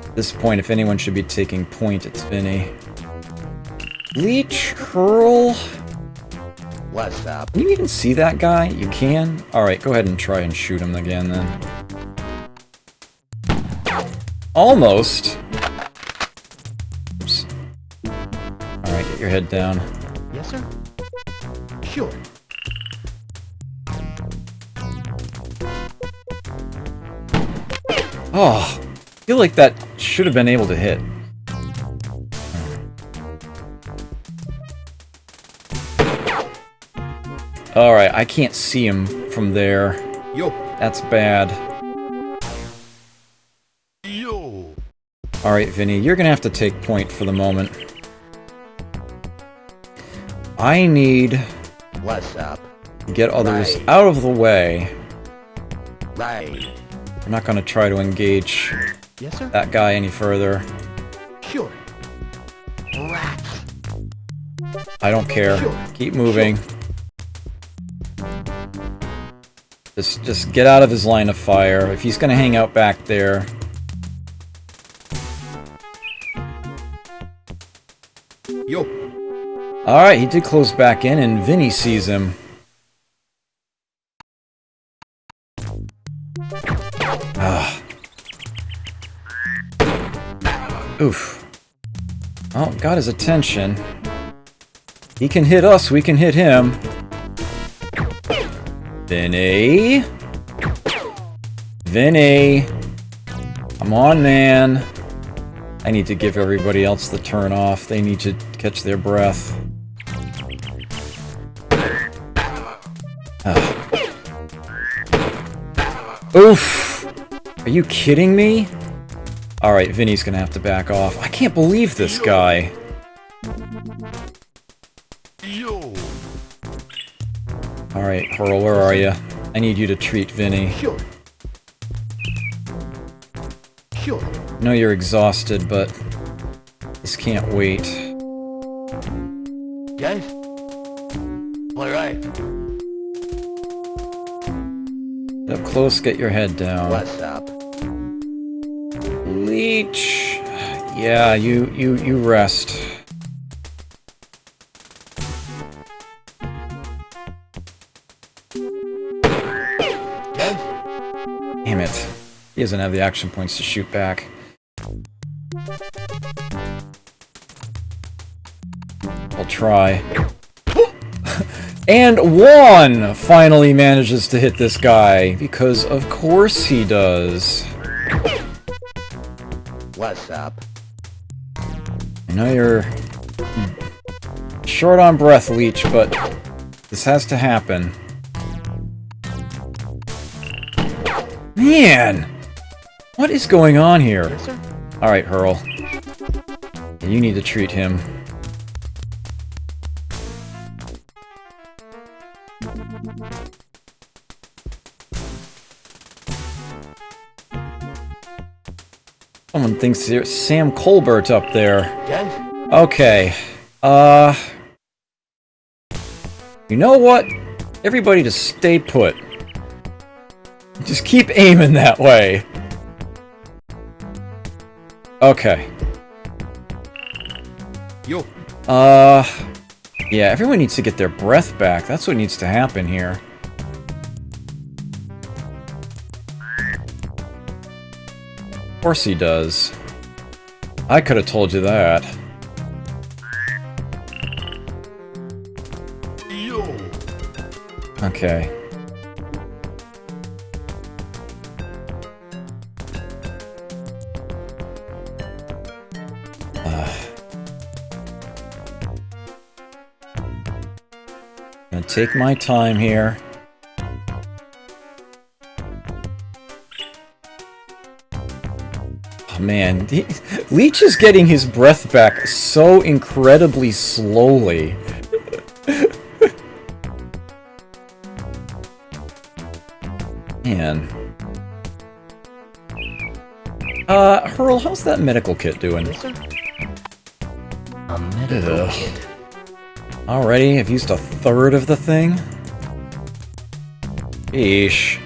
A: At this point, if anyone should be taking point, it's Vinny. Leech, hurl.
E: What's up?
A: Can you even see that guy? You can? Alright, go ahead and try and shoot him again then. Almost. Oops. Alright, get your head down.
E: Yes, sir? Sure.
A: Oh, I feel like that should have been able to hit. Alright, I can't see him from there.
D: Yo.
A: That's bad.
E: Yo.
A: Alright, Vinny, you're gonna have to take point for the moment. I need
E: What's up?
A: to get others
E: Right.
A: out of the way.
E: Right.
A: I'm not gonna try to engage
E: Yes, sir?
A: that guy any further.
E: Sure. Rats.
A: I don't care. Keep moving. Just get out of his line of fire. If he's gonna hang out back there.
D: Yo.
A: Alright, he did close back in, and Vinny sees him. Ah. Oof. Oh, got his attention. He can hit us, we can hit him. Vinny? Vinny? Come on, man. I need to give everybody else the turn off. They need to catch their breath. Oof! Are you kidding me? Alright, Vinny's gonna have to back off. I can't believe this guy.
E: Yo.
A: Alright, Hurl, where are you? I need you to treat Vinny.
E: Sure. Sure.
A: I know you're exhausted, but this can't wait.
E: Guys? Alright.
A: Get up close, get your head down.
E: What's up?
A: Leech. Yeah, you rest. Damn it. He doesn't have the action points to shoot back. I'll try. And one finally manages to hit this guy, because of course he does.
E: What's up?
A: I know you're short on breath, Leech, but this has to happen. Man! What is going on here?
E: Yes, sir?
A: Alright, Hurl. You need to treat him. Someone thinks there's Sam Colbert up there.
E: Guys?
A: Okay. You know what? Everybody just stay put. Just keep aiming that way. Okay.
D: Yo.
A: Yeah, everyone needs to get their breath back. That's what needs to happen here. Of course he does. I could have told you that.
E: Yo.
A: Okay. Gonna take my time here. Man, Leech is getting his breath back so incredibly slowly. Man. Hurl, how's that medical kit doing?
B: A medical kit.
A: Already, I've used a third of the thing? Eesh.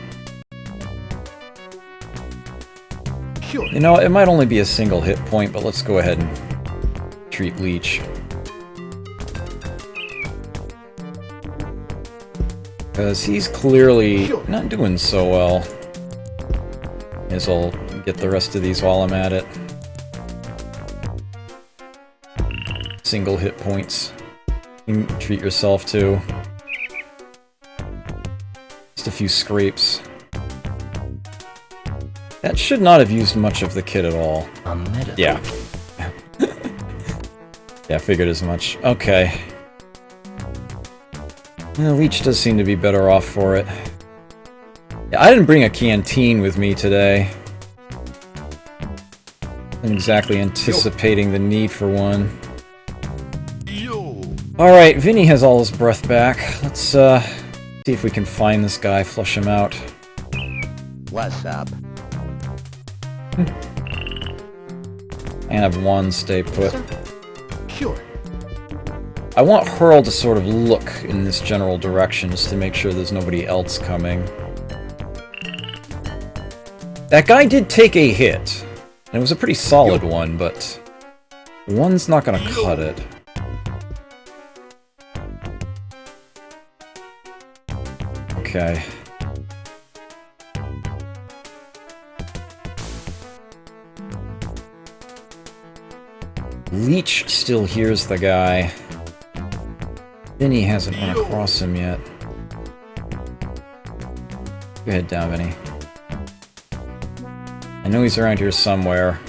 D: Sure.
A: You know, it might only be a single hit point, but let's go ahead and treat Leech. Because he's clearly not doing so well. May as well get the rest of these while I'm at it. Single hit points. You can treat yourself too. Just a few scrapes. That should not have used much of the kit at all.
B: A medical
A: Yeah. Yeah, figured as much. Okay. Yeah, Leech does seem to be better off for it. Yeah, I didn't bring a canteen with me today. I'm exactly anticipating the need for one. Alright, Vinny has all his breath back. Let's, see if we can find this guy, flush him out.
E: What's up?
A: And have one stay put.
D: Sure.
A: I want Hurl to sort of look in this general direction just to make sure there's nobody else coming. That guy did take a hit. And it was a pretty solid one, but one's not gonna cut it. Okay. Leech still hears the guy. Vinny hasn't run across him yet. Go ahead, down, Vinny. I know he's around here somewhere.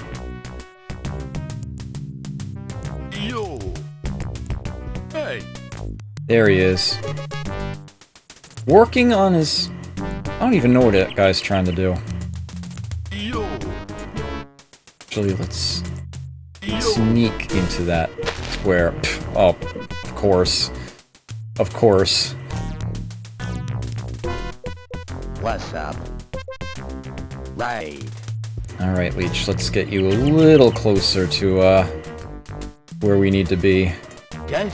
D: Yo. Hey.
A: There he is. Working on his... I don't even know what that guy's trying to do.
D: Yo.
A: Actually, let's sneak into that square. Pff, oh, of course. Of course.
E: What's up? Right.
A: Alright, Leech, let's get you a little closer to, where we need to be.
E: Guys?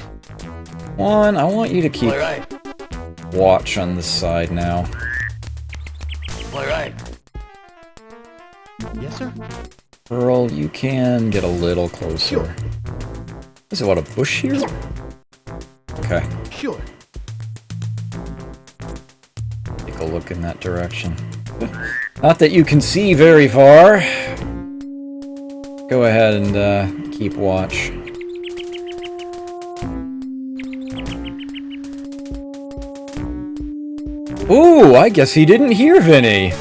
A: One, I want you to keep
E: All right.
A: watch on this side now.
E: All right. Yes, sir.
A: Earl, you can get a little closer. Is it what, a bush here? Okay,
D: Sure.
A: take a look in that direction. Not that you can see very far. Go ahead and keep watch. Ooh, I guess he didn't hear Vinny.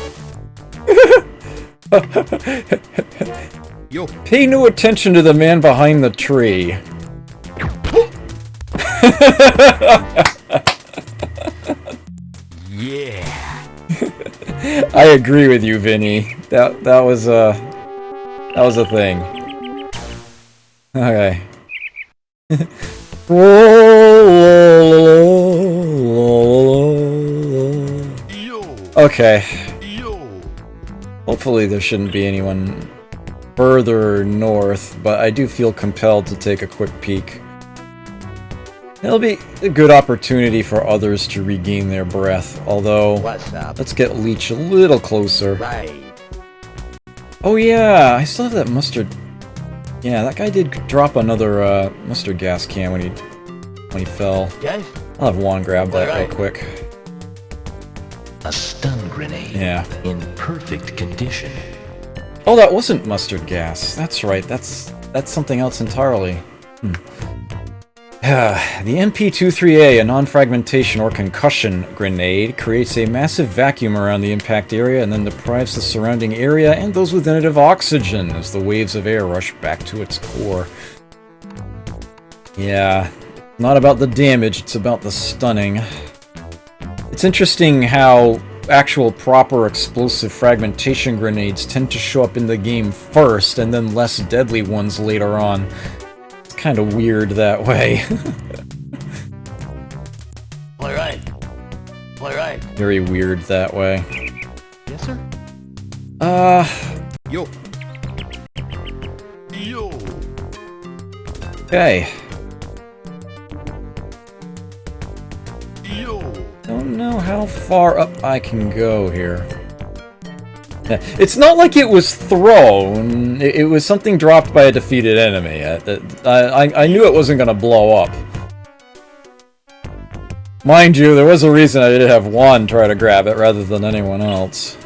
D: Yo.
A: Pay no attention to the man behind the tree.
E: Yeah.
A: I agree with you, Vinny. That was a thing. Okay. Okay.
D: Yo.
A: Hopefully there shouldn't be anyone further north, but I do feel compelled to take a quick peek. It'll be a good opportunity for others to regain their breath, although
E: What's up?
A: let's get Leech a little closer.
E: Right.
A: Oh yeah, I still have that mustard. Yeah, that guy did drop another mustard gas can when he fell.
E: Guys?
A: I'll have Juan grab that real
E: Alright.
A: quick.
B: A stun grenade.
A: Yeah.
B: In perfect condition.
A: Oh, that wasn't mustard gas. That's right. That's something else entirely. The MP-23A, a non-fragmentation or concussion grenade, creates a massive vacuum around the impact area and then deprives the surrounding area and those within it of oxygen as the waves of air rush back to its core. Yeah, not about the damage, it's about the stunning. It's interesting how actual proper explosive fragmentation grenades tend to show up in the game first, and then less deadly ones later on. It's kind of weird that way.
C: Play right. Play right.
A: Very weird that way.
E: Yes, sir.
D: Yo. Yo.
A: Okay.
D: Yo.
A: Don't know how far up I can go here. Yeah, it's not like it was thrown. It was something dropped by a defeated enemy. I knew it wasn't going to blow up. Mind you, there was a reason I did have Juan try to grab it rather than anyone else.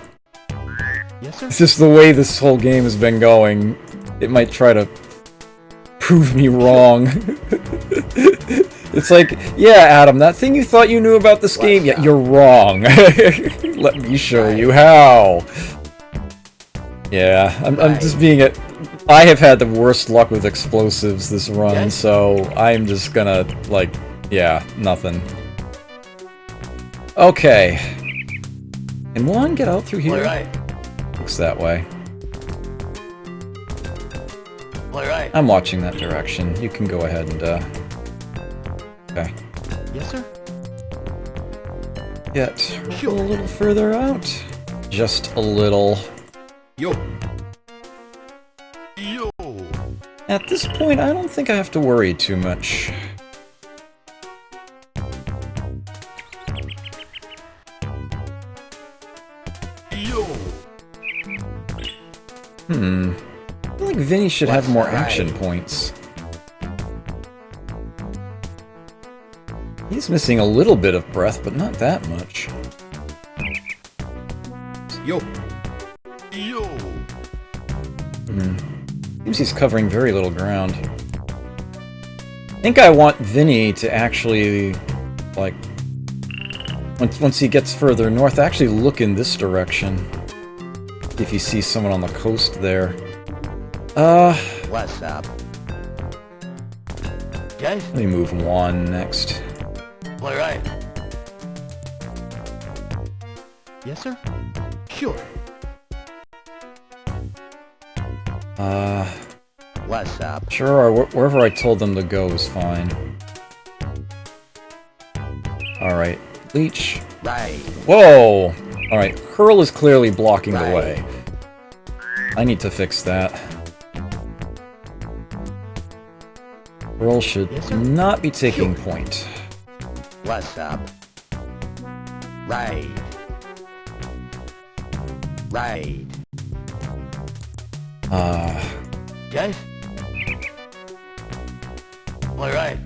E: Yes, sir.
A: It's just the way this whole game has been going. It might try to prove me wrong. It's like, yeah, Adam, that thing you thought you knew about this game, yeah, you're wrong. Let me show you how. Yeah, I'm just being it. I have had the worst luck with explosives this run, so I'm just gonna, like, yeah, nothing. Okay. Can Juan get out through here?
C: Play right.
A: Looks that way.
C: Play right.
A: I'm watching that direction. You can go ahead and, okay.
E: Yes, sir.
A: Get a little further out. Just a little.
D: Yo. Yo.
A: At this point, I don't think I have to worry too much.
D: Yo.
A: I feel like Vinny should have more action points. He's missing a little bit of breath, but not that much.
D: Yo. Yo.
A: Seems he's covering very little ground. I think I want Vinny to actually, like, once he gets further north, actually look in this direction. If you see someone on the coast there.
C: What's up?
A: Let me move Juan next.
C: Play right.
E: Yes, sir.
C: Sure. What's up?
A: Sure, wherever I told them to go is fine. Alright, Leech.
C: Right.
A: Whoa! Alright, Hurl is clearly blocking the
C: Right.
A: way. I need to fix that. Hurl should not be taking point.
C: What's up? Right. Right. Yes? Play right.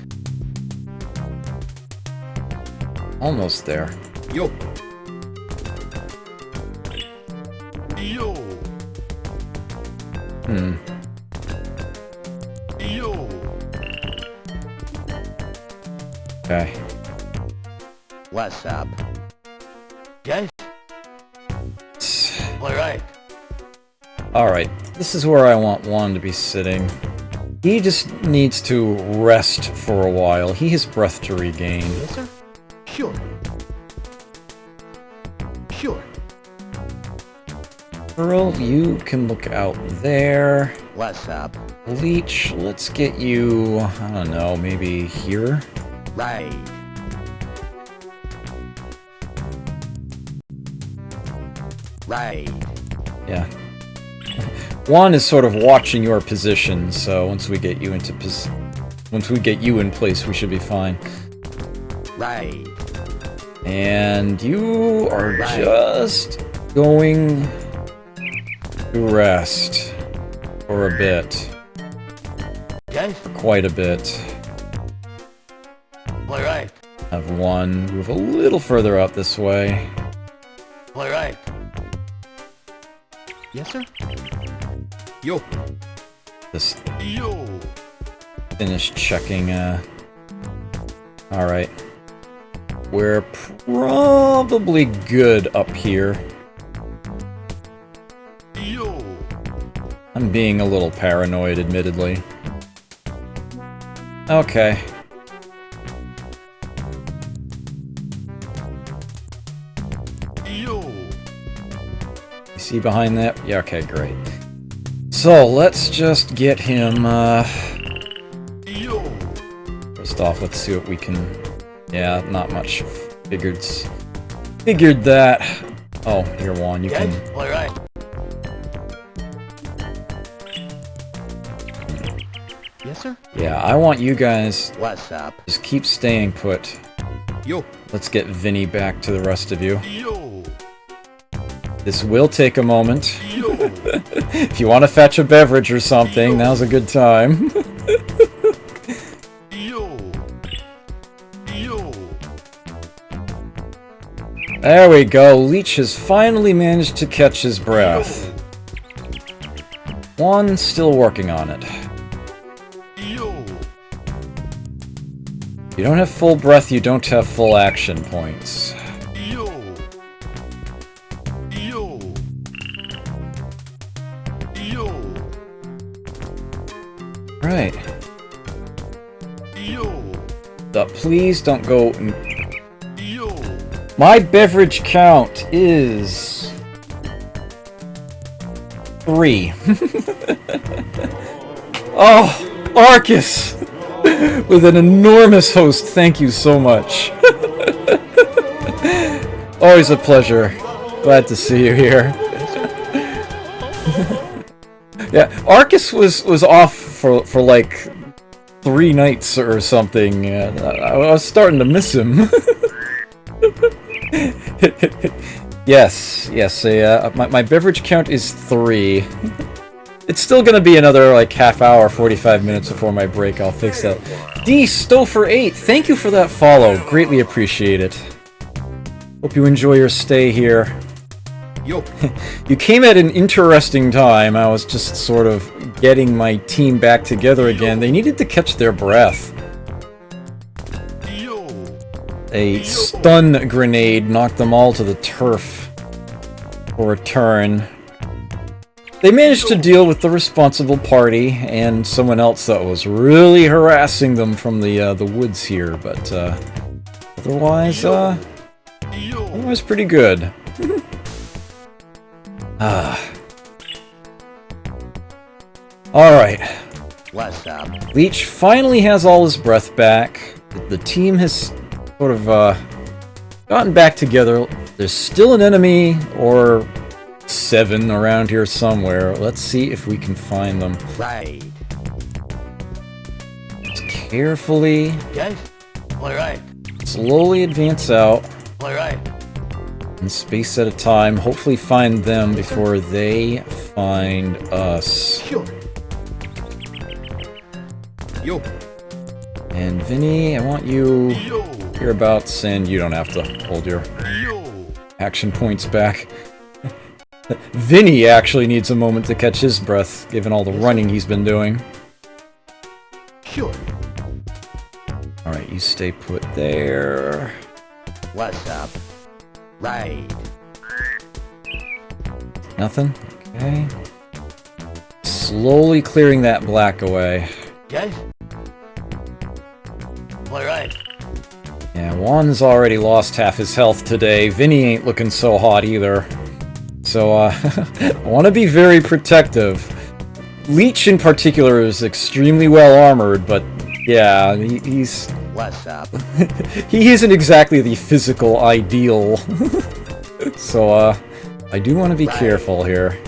A: Almost there.
D: Yo. Yo. Yo.
A: Okay.
C: What's up? Yes? Play right.
A: Alright, this is where I want Juan to be sitting. He just needs to rest for a while. He has breath to regain.
E: Yes, sir.
C: Sure. Sure.
A: Hurl, you can look out there.
C: What's up?
A: Leech, let's get you, I don't know, maybe here?
C: Right. Right.
A: Yeah. Juan is sort of watching your position, so once we get you into once we get you in place, we should be fine.
C: Right.
A: And you are just going to rest for a bit.
C: Yes?
A: Quite a bit.
C: Play right.
A: Have one move a little further out this way.
C: Play right.
E: Yes, sir.
D: Yo.
A: Just
D: Yo.
A: finish checking, Alright. We're probably good up here.
D: Yo.
A: I'm being a little paranoid, admittedly. Okay.
D: Yo.
A: he behind that? Yeah, okay, great. So, let's just get him,
D: Yo.
A: First off, let's see what we can... Yeah, not much. Figured that. Oh, here, Juan, you can...
C: Alright.
E: Yes, sir?
A: Yeah, I want you guys...
C: What's up?
A: Just keep staying put.
D: Yo.
A: Let's get Vinny back to the rest of you.
D: Yo.
A: This will take a moment.
D: Yo.
A: If you want to fetch a beverage or something, now's a good time.
D: Yo. Yo.
A: There we go. Leech has finally managed to catch his breath. Juan still working on it.
D: Yo.
A: If you don't have full breath, you don't have full action points.
D: Yo. Yo. Yo.
A: Right.
D: Yo.
A: Please don't go...
D: Yo.
A: My beverage count is... 3. Oh, Arcus! With an enormous host, thank you so much. Always a pleasure. Glad to see you here. Yeah, Arcus was off for like 3 nights or something. I was starting to miss him. Yes, my beverage count is 3. It's still gonna be another like half hour, 45 minutes before my break. I'll fix that. D Stouffer 8, thank you for that follow. Greatly appreciate it. Hope you enjoy your stay here.
D: Yo.
A: You came at an interesting time. I was just sort of getting my team back together again. They needed to catch their breath.
D: Yo.
A: A stun grenade knocked them all to the turf for a turn. They managed to deal with the responsible party and someone else that was really harassing them from the woods here, but otherwise, otherwise pretty good. Alright.
C: What's up?
A: Leech finally has all his breath back. The team has sort of gotten back together. There's still an enemy or 7 around here somewhere. Let's see if we can find them.
C: Right.
A: Just carefully,
C: Yes? Alright.
A: slowly advance out,
C: Alright.
A: one space at a time. Hopefully find them before they find us.
D: Yo. Yo.
A: And Vinny, I want you
D: Yo.
A: hereabouts, and you don't have to hold your
D: Yo.
A: action points back. Vinny actually needs a moment to catch his breath, given all the running he's been doing.
D: Yo.
A: Alright, you stay put there.
C: What's up? Right.
A: Nothing? Okay. Slowly clearing that black away.
C: Yes? Alright.
A: Yeah, Juan's already lost half his health today. Vinny ain't looking so hot either. So, I want to be very protective. Leech in particular is extremely well armored, but yeah, he's...
C: What's up?
A: he isn't exactly the physical ideal. So, I do want to be careful here.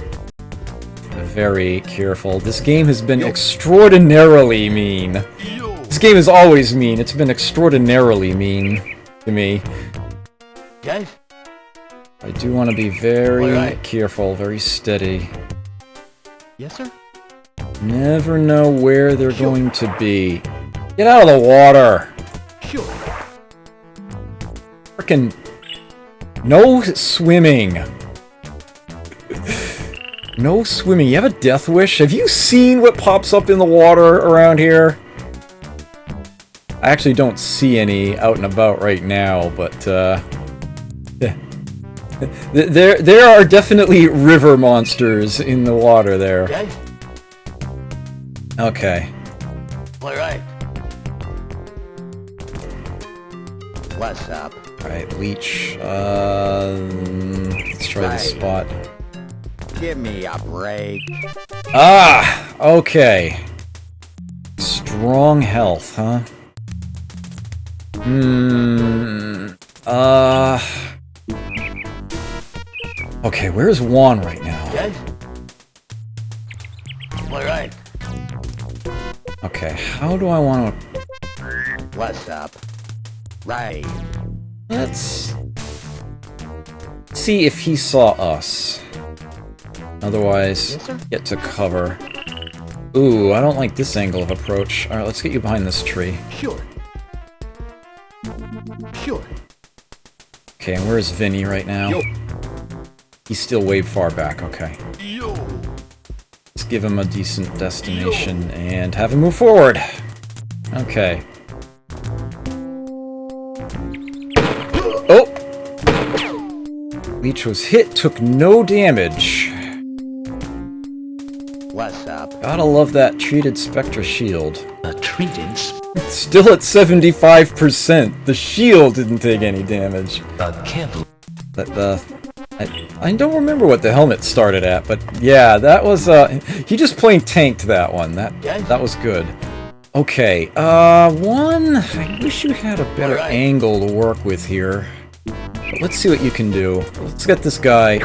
A: Very careful. This game has been extraordinarily mean.
D: Yo.
A: This game is always mean. It's been extraordinarily mean to me.
C: Yes?
A: I do want to be very
C: Alright.
A: careful, very steady.
E: Yes, sir?
A: Never know where they're going to be. Get out of the water!
D: Yo.
A: Frickin' no swimming. No swimming. You have a death wish? Have you seen what pops up in the water around here? I actually don't see any out and about right now, but there are definitely river monsters in the water there.
C: Yes?
A: Okay.
C: Alright. What's up?
A: Alright, Leech. Let's try this spot.
F: Give me a break.
A: Ah! Okay. Strong health, huh? Okay, where's Juan right now?
C: Yes? Alright.
A: Okay, how do I want to...
F: What's up? Right.
A: Let's see if he saw us. Otherwise,
C: Yes, sir?
A: get to cover. Ooh, I don't like this angle of approach. Alright, let's get you behind this tree.
D: Sure. Sure.
A: Okay, and where's Vinny right now?
D: Yo.
A: He's still way far back, okay.
D: Yo.
A: Let's give him a decent destination and have him move forward. Okay. Oh! Leech was hit, took no damage.
F: What's up?
A: Gotta love that treated Spectra shield.
B: A treated
A: Still at 75%. The shield didn't take any damage.
B: a Kevlar.
A: I don't remember what the helmet started at, but yeah, that was he just plain tanked that one. That was good. Okay, one, I wish you had a better angle to work with here. But let's see what you can do. Let's get this guy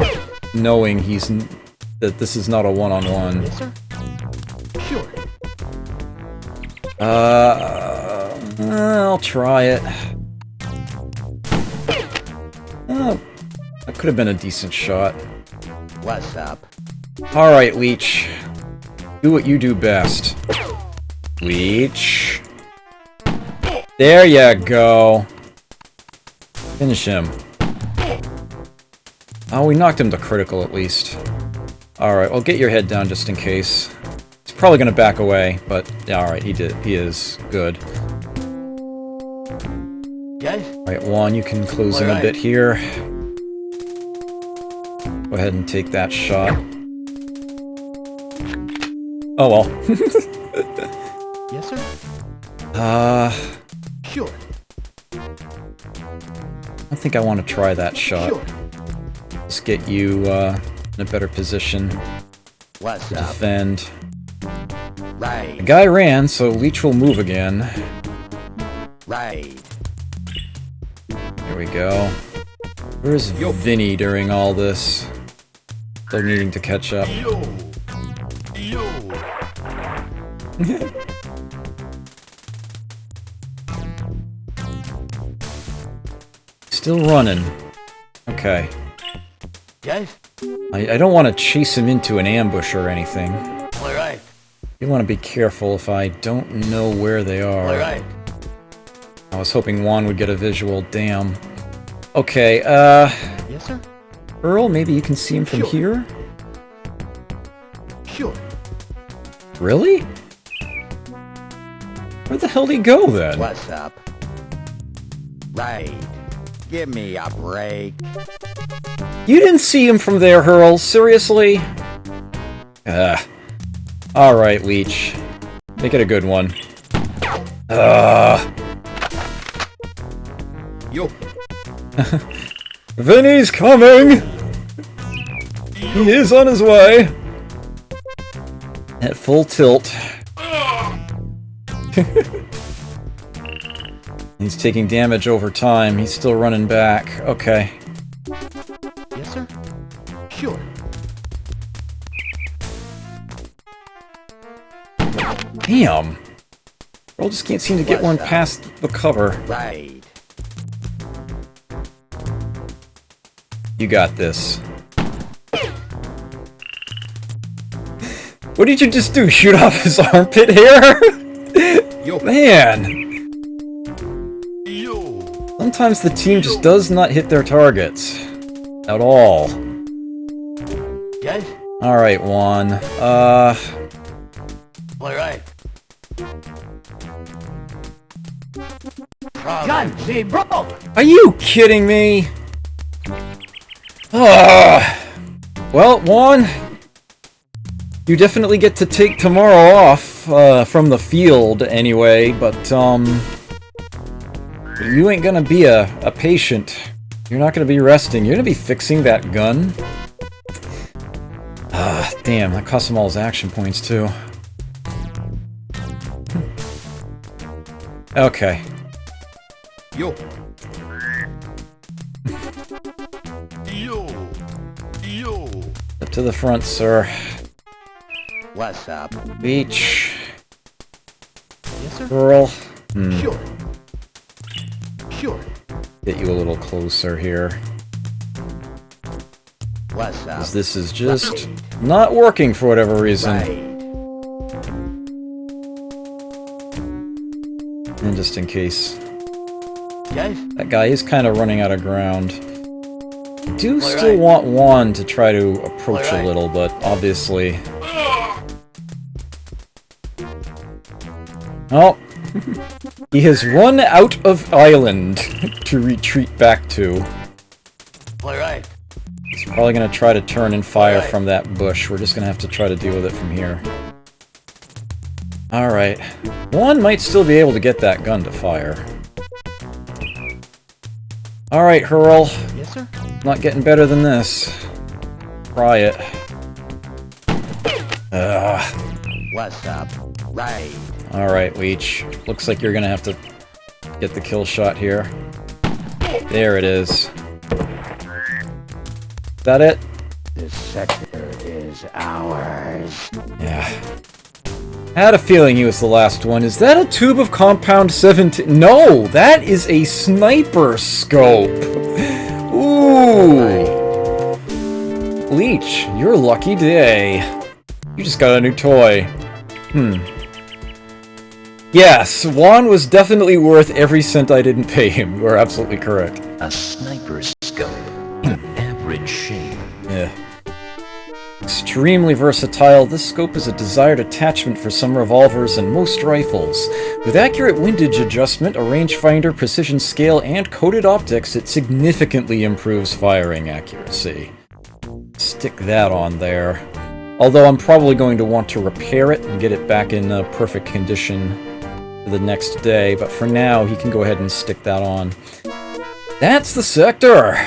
A: knowing that this is not a one-on-one.
C: Yes, sir?
D: Sure.
A: I'll try it. That could have been a decent shot.
F: What's up?
A: Alright, Leech. Do what you do best. Leech. There you go. Finish him. Oh, we knocked him to critical at least. Alright, well, get your head down just in case. He's probably gonna back away, but yeah, alright, he did. He is. Good.
C: Yes?
A: Alright, Juan, you can close him a bit here. Go ahead and take that shot. Oh well.
C: Yes, sir?
D: Sure.
A: I think I want to try that shot.
D: Sure.
A: Just get you in a better position
F: What's
A: to
F: up?
A: defend.
F: Right.
A: The guy ran, so Leech will move again.
F: Right.
A: Here we go. Where's Vinny during all this? Still needing to catch up.
D: Yo. Yo.
A: Still running. Okay.
C: Yes?
A: I don't want to chase him into an ambush or anything.
C: Alright.
A: You want to be careful if I don't know where they are.
C: Alright.
A: I was hoping Juan would get a visual. Damn. Okay,
C: Yes, sir?
A: Earl, maybe you can see him from here?
D: Sure.
A: Really? Where the hell did he go then?
F: What's up? Right. Give me a break.
A: You didn't see him from there, Earl? Seriously? Alright, Leech. Make it a good one.
D: Yo.
A: Vinny's coming! He is on his way! At full tilt. He's taking damage over time. He's still running back. Okay.
C: Yes, sir?
D: Sure.
A: Damn! Earl just can't seem to get one past the cover.
F: Right.
A: You got this. What did you just do? Shoot off his armpit hair?
D: Yo.
A: Man!
D: Yo.
A: Sometimes the team just does not hit their targets. At all.
C: Yes?
A: Alright, Juan.
C: Alright. God, they broke!
A: Are you kidding me? Well, Juan, you definitely get to take tomorrow off, from the field anyway, but, you ain't gonna be a patient. You're not gonna be resting. You're gonna be fixing that gun. Damn, that cost him all his action points, too. Okay.
D: Yo. Yo. Yo.
A: Up to the front, sir.
F: What's up?
A: Beach.
D: Yes, sir.
A: Girl.
D: Sure. Sure.
A: Get you a little closer here.
F: What's up?
A: 'Cause this is just not working for whatever reason.
F: Right.
A: And just in case.
E: Guys,
A: That guy is kind of running out of ground. I do still want Juan to try to approach a little, but obviously... Oh! He has run out of island to retreat back to.
E: alright.
A: He's probably gonna try to turn and fire from that bush. We're just gonna have to try to deal with it from here. Alright. Juan might still be able to get that gun to fire. Alright, Hurl.
D: Yes, sir.
A: Not getting better than this. Try it.
F: What's up? Right.
A: Alright, Leech. Looks like you're gonna have to get the kill shot here. There it is. Is that it?
F: This sector is ours.
A: Yeah. Had a feeling he was the last one. Is that a tube of compound 17? No! That is a sniper scope! Ooh! Leech, your lucky day. You just got a new toy. Yes, Juan was definitely worth every cent I didn't pay him. You are absolutely correct.
B: A sniper scope in average shape.
A: Yeah. Extremely versatile, this scope is a desired attachment for some revolvers and most rifles. With accurate windage adjustment, a rangefinder, precision scale, and coated optics, it significantly improves firing accuracy. Stick that on there. Although I'm probably going to want to repair it and get it back in perfect condition for the next day, but for now, he can go ahead and stick that on. That's the sector!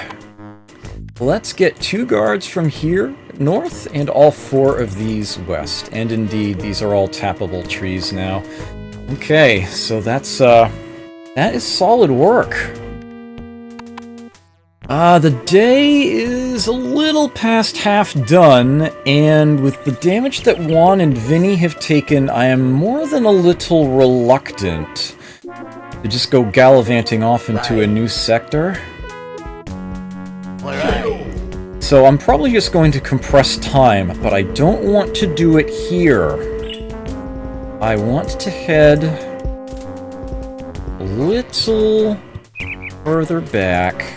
A: Let's get 2 guards from here north and all 4 of these west. And indeed, these are all tappable trees now. Okay, so that's, that is solid work. The day is a little past half done, and with the damage that Juan and Vinny have taken, I am more than a little reluctant to just go gallivanting off into a new sector. So I'm probably just going to compress time, but I don't want to do it here. I want to head a little further back.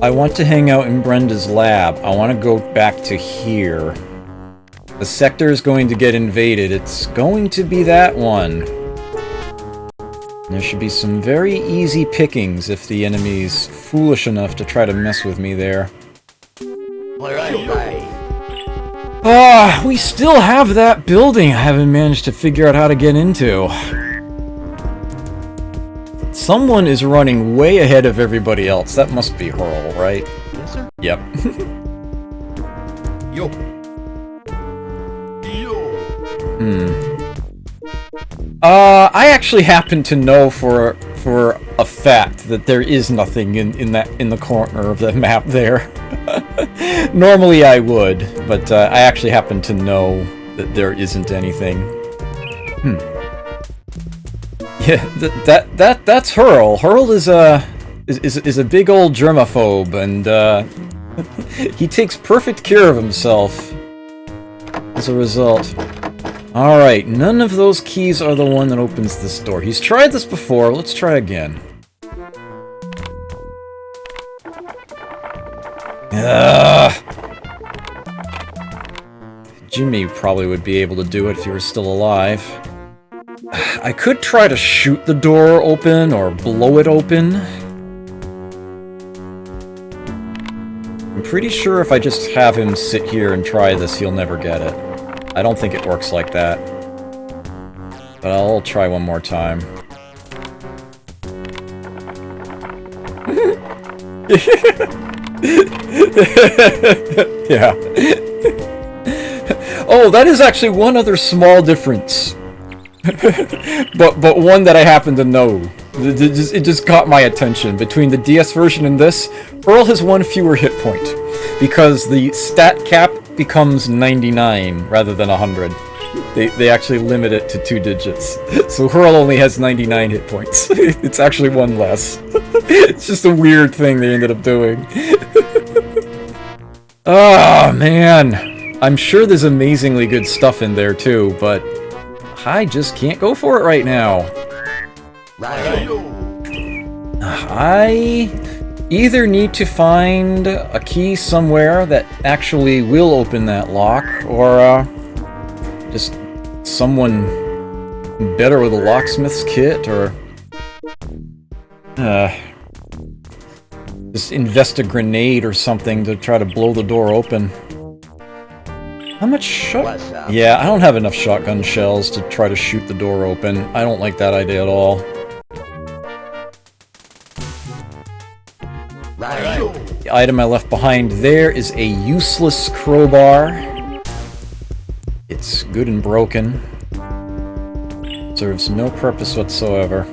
A: I want to hang out in Brenda's lab. I want to go back to here. The sector is going to get invaded. It's going to be that one. There should be some very easy pickings if the enemy's foolish enough to try to mess with me there. We still have that building I haven't managed to figure out how to get into. Someone is running way ahead of everybody else. That must be Hurl, right?
D: Yes, sir.
A: Yep.
D: Yo. Yo.
A: I actually happen to know for a fact that there is nothing in the corner of the map there. Normally I would, but I actually happen to know that there isn't anything. Yeah, that's Hurl. Hurl is a big old germaphobe, and he takes perfect care of himself as a result. Alright, none of those keys are the one that opens this door. He's tried this before, let's try again. Jimmy probably would be able to do it if he were still alive. I could try to shoot the door open or blow it open. I'm pretty sure if I just have him sit here and try this, he'll never get it. I don't think it works like that. But I'll try one more time. Yeah. Oh, that is actually one other small difference. but one that I happen to know. It just caught my attention. Between the DS version and this, Earl has one fewer hit point. Because the stat cap becomes 99 rather than 100. They actually limit it to 2 digits. So Hurl only has 99 hit points. It's actually one less. It's just a weird thing they ended up doing. Oh, man. I'm sure there's amazingly good stuff in there too, but I just can't go for it right now. I either need to find a key somewhere that actually will open that lock, or just someone better with a locksmith's kit, or just invest a grenade or something to try to blow the door open. How much shot? Yeah, I don't have enough shotgun shells to try to shoot the door open. I don't like that idea at all. The item I left behind there is a useless crowbar. It's good and broken. Serves no purpose whatsoever.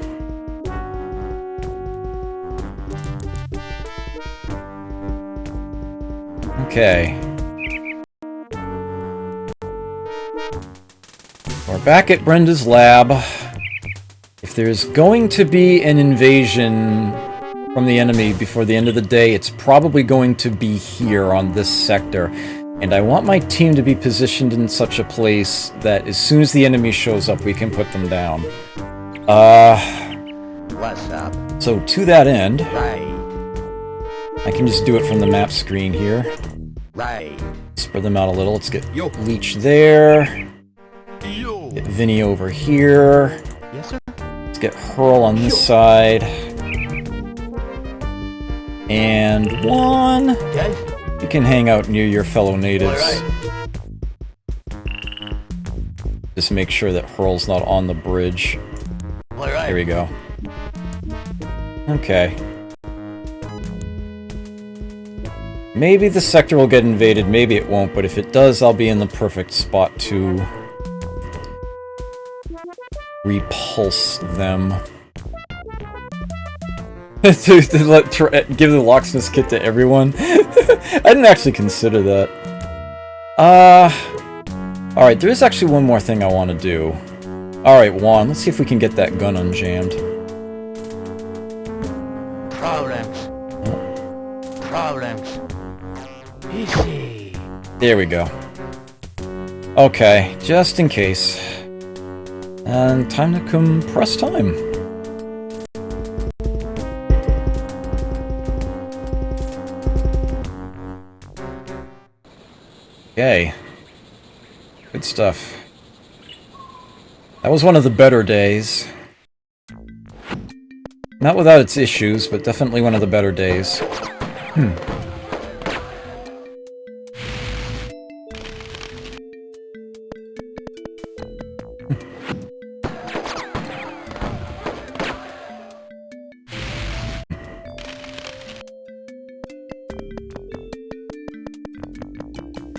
A: Okay. We're back at Brenda's lab. If there's going to be an invasion from the enemy before the end of the day, it's probably going to be here on this sector. And I want my team to be positioned in such a place that as soon as the enemy shows up, we can put them down.
F: What's up?
A: So to that end,
F: Right.
A: I can just do it from the map screen here.
F: Right.
A: Spread them out a little. Let's get
D: Yo.
A: Leech there.
D: Yo.
A: Get Vinny over here.
D: Yes, sir.
A: Let's get Hurl on this side. And one.
C: Yes?
A: You can hang out near your fellow natives. Just make sure that Hurl's not on the bridge. There we go. Okay. Maybe the sector will get invaded, maybe it won't, but if it does, I'll be in the perfect spot to repulse them. to give the locksmith's kit to everyone? I didn't actually consider that. Alright, there is actually one more thing I want to do. Alright, Juan, let's see if we can get that gun unjammed.
C: Problems. Problems. Easy.
A: There we go. Okay, just in case. And time to compress time. Okay. Good stuff. That was one of the better days. Not without its issues, but definitely one of the better days.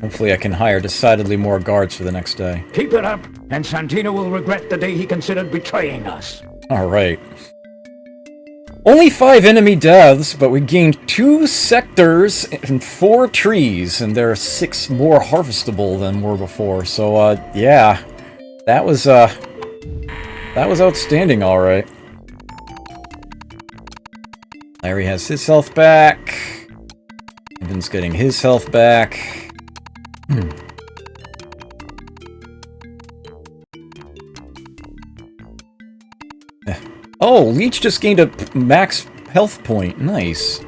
A: Hopefully I can hire decidedly more guards for the next day.
G: Keep it up, and Santino will regret the day he considered betraying us.
A: Alright. Only 5 enemy deaths, but we gained 2 sectors and 4 trees, and there are 6 more harvestable than were before, so, yeah. That was outstanding, alright. Larry has his health back. Evan's getting his health back. Oh, Leech just gained a max health point. Nice.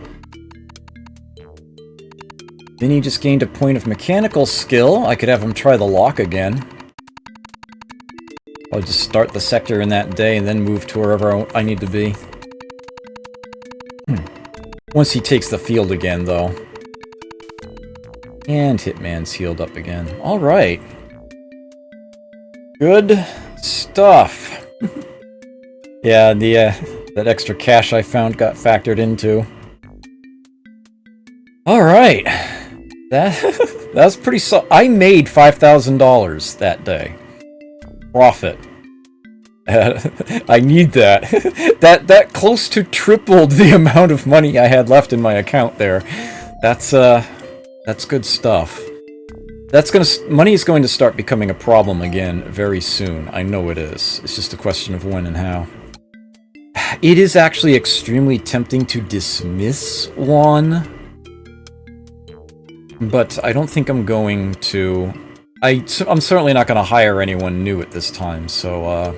A: Then he just gained a point of mechanical skill. I could have him try the lock again. I'll just start the sector in that day and then move to wherever I need to be. Once he takes the field again, though. And Hitman's healed up again. Alright. Good stuff. Yeah, that extra cash I found got factored into. Alright. That's pretty I made $5,000 that day. Profit. I need that. That close to tripled the amount of money I had left in my account there. That's good stuff. Money is going to start becoming a problem again very soon. I know it is. It's just a question of when and how. It is actually extremely tempting to dismiss one, but I don't think I'm going to. I'm certainly not going to hire anyone new at this time, so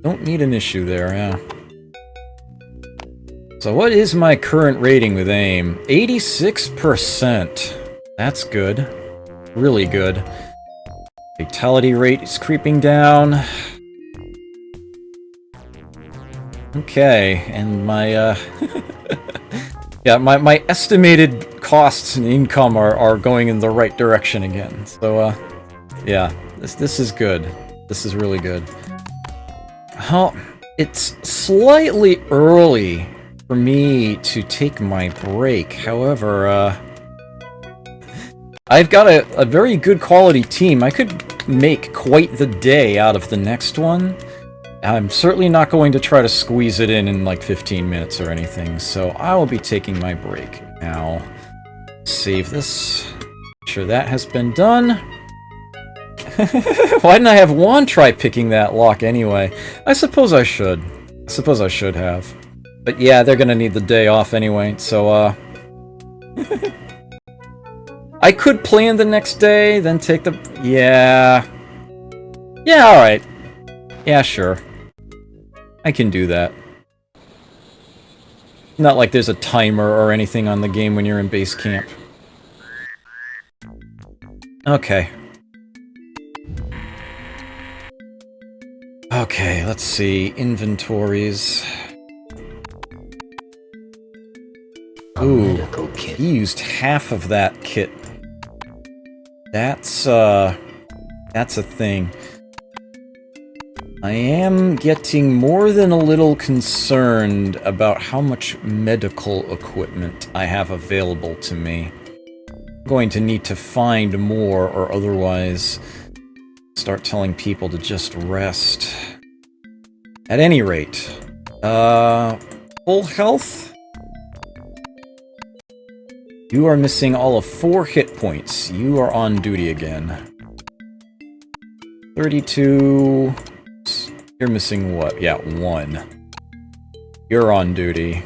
A: don't need an issue there, yeah. So what is my current rating with AIM? 86%. That's good. Really good. Fatality rate is creeping down. Okay, and my, yeah, my estimated costs and income are going in the right direction again. So, yeah, this is good. This is really good. Well, it's slightly early for me to take my break. However, I've got a very good quality team. I could make quite the day out of the next one. I'm certainly not going to try to squeeze it in like 15 minutes or anything, so I will be taking my break now. Save this. Make sure that has been done. Why didn't I have Juan try picking that lock anyway? I suppose I should. I suppose I should have. But yeah, they're gonna need the day off anyway, so I could plan the next day, then take the... Yeah. Yeah, alright. Yeah, sure. I can do that. Not like there's a timer or anything on the game when you're in base camp. Okay. Okay, let's see. Inventories. Ooh, he used half of that kit. That's a thing. I am getting more than a little concerned about how much medical equipment I have available to me. I'm going to need to find more, or otherwise start telling people to just rest. At any rate, full health? You are missing all of 4 hit points. You are on duty again. 32... You're missing what? Yeah, 1. You're on duty.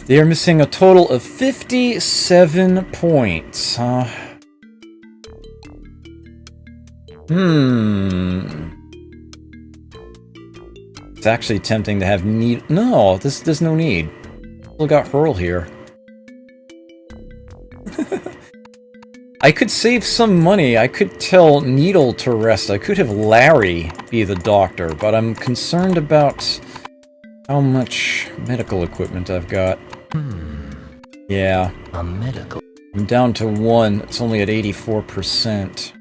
A: They are missing a total of 57 points, huh? It's actually tempting to have need... No, there's no need. Still got Hurl here. I could save some money. I could tell Needle to rest. I could have Larry be the doctor, but I'm concerned about how much medical equipment I've got. Yeah.
B: A medical.
A: I'm down to 1. It's only at 84%.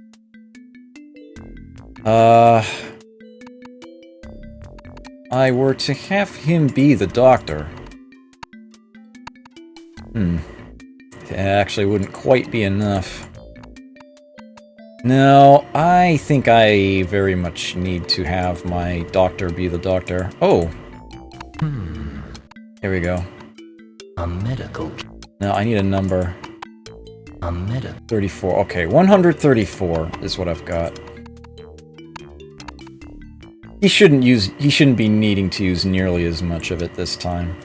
A: I were to have him be the doctor. It actually wouldn't quite be enough. No, I think I very much need to have my doctor be the doctor. Oh! Here we go.
B: A medical.
A: No, I need a number.
B: A medical.
A: 34. Okay, 134 is what I've got. He shouldn't be needing to use nearly as much of it this time.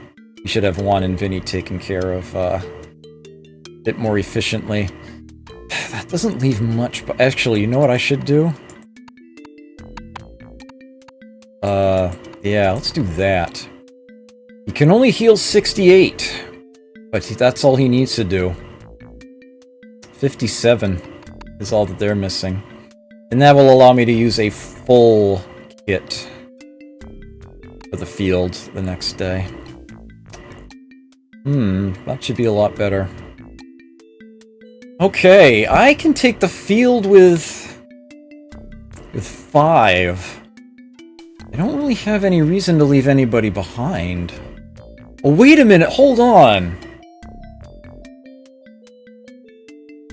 A: He should have Juan and Vinny taken care of, it more efficiently. That doesn't leave much, but actually, you know what I should do? Yeah, let's do that. He can only heal 68, but that's all he needs to do. 57 is all that they're missing. And that will allow me to use a full kit for the field the next day. That should be a lot better. Okay, I can take the field with 5. I don't really have any reason to leave anybody behind. Oh, wait a minute, hold on!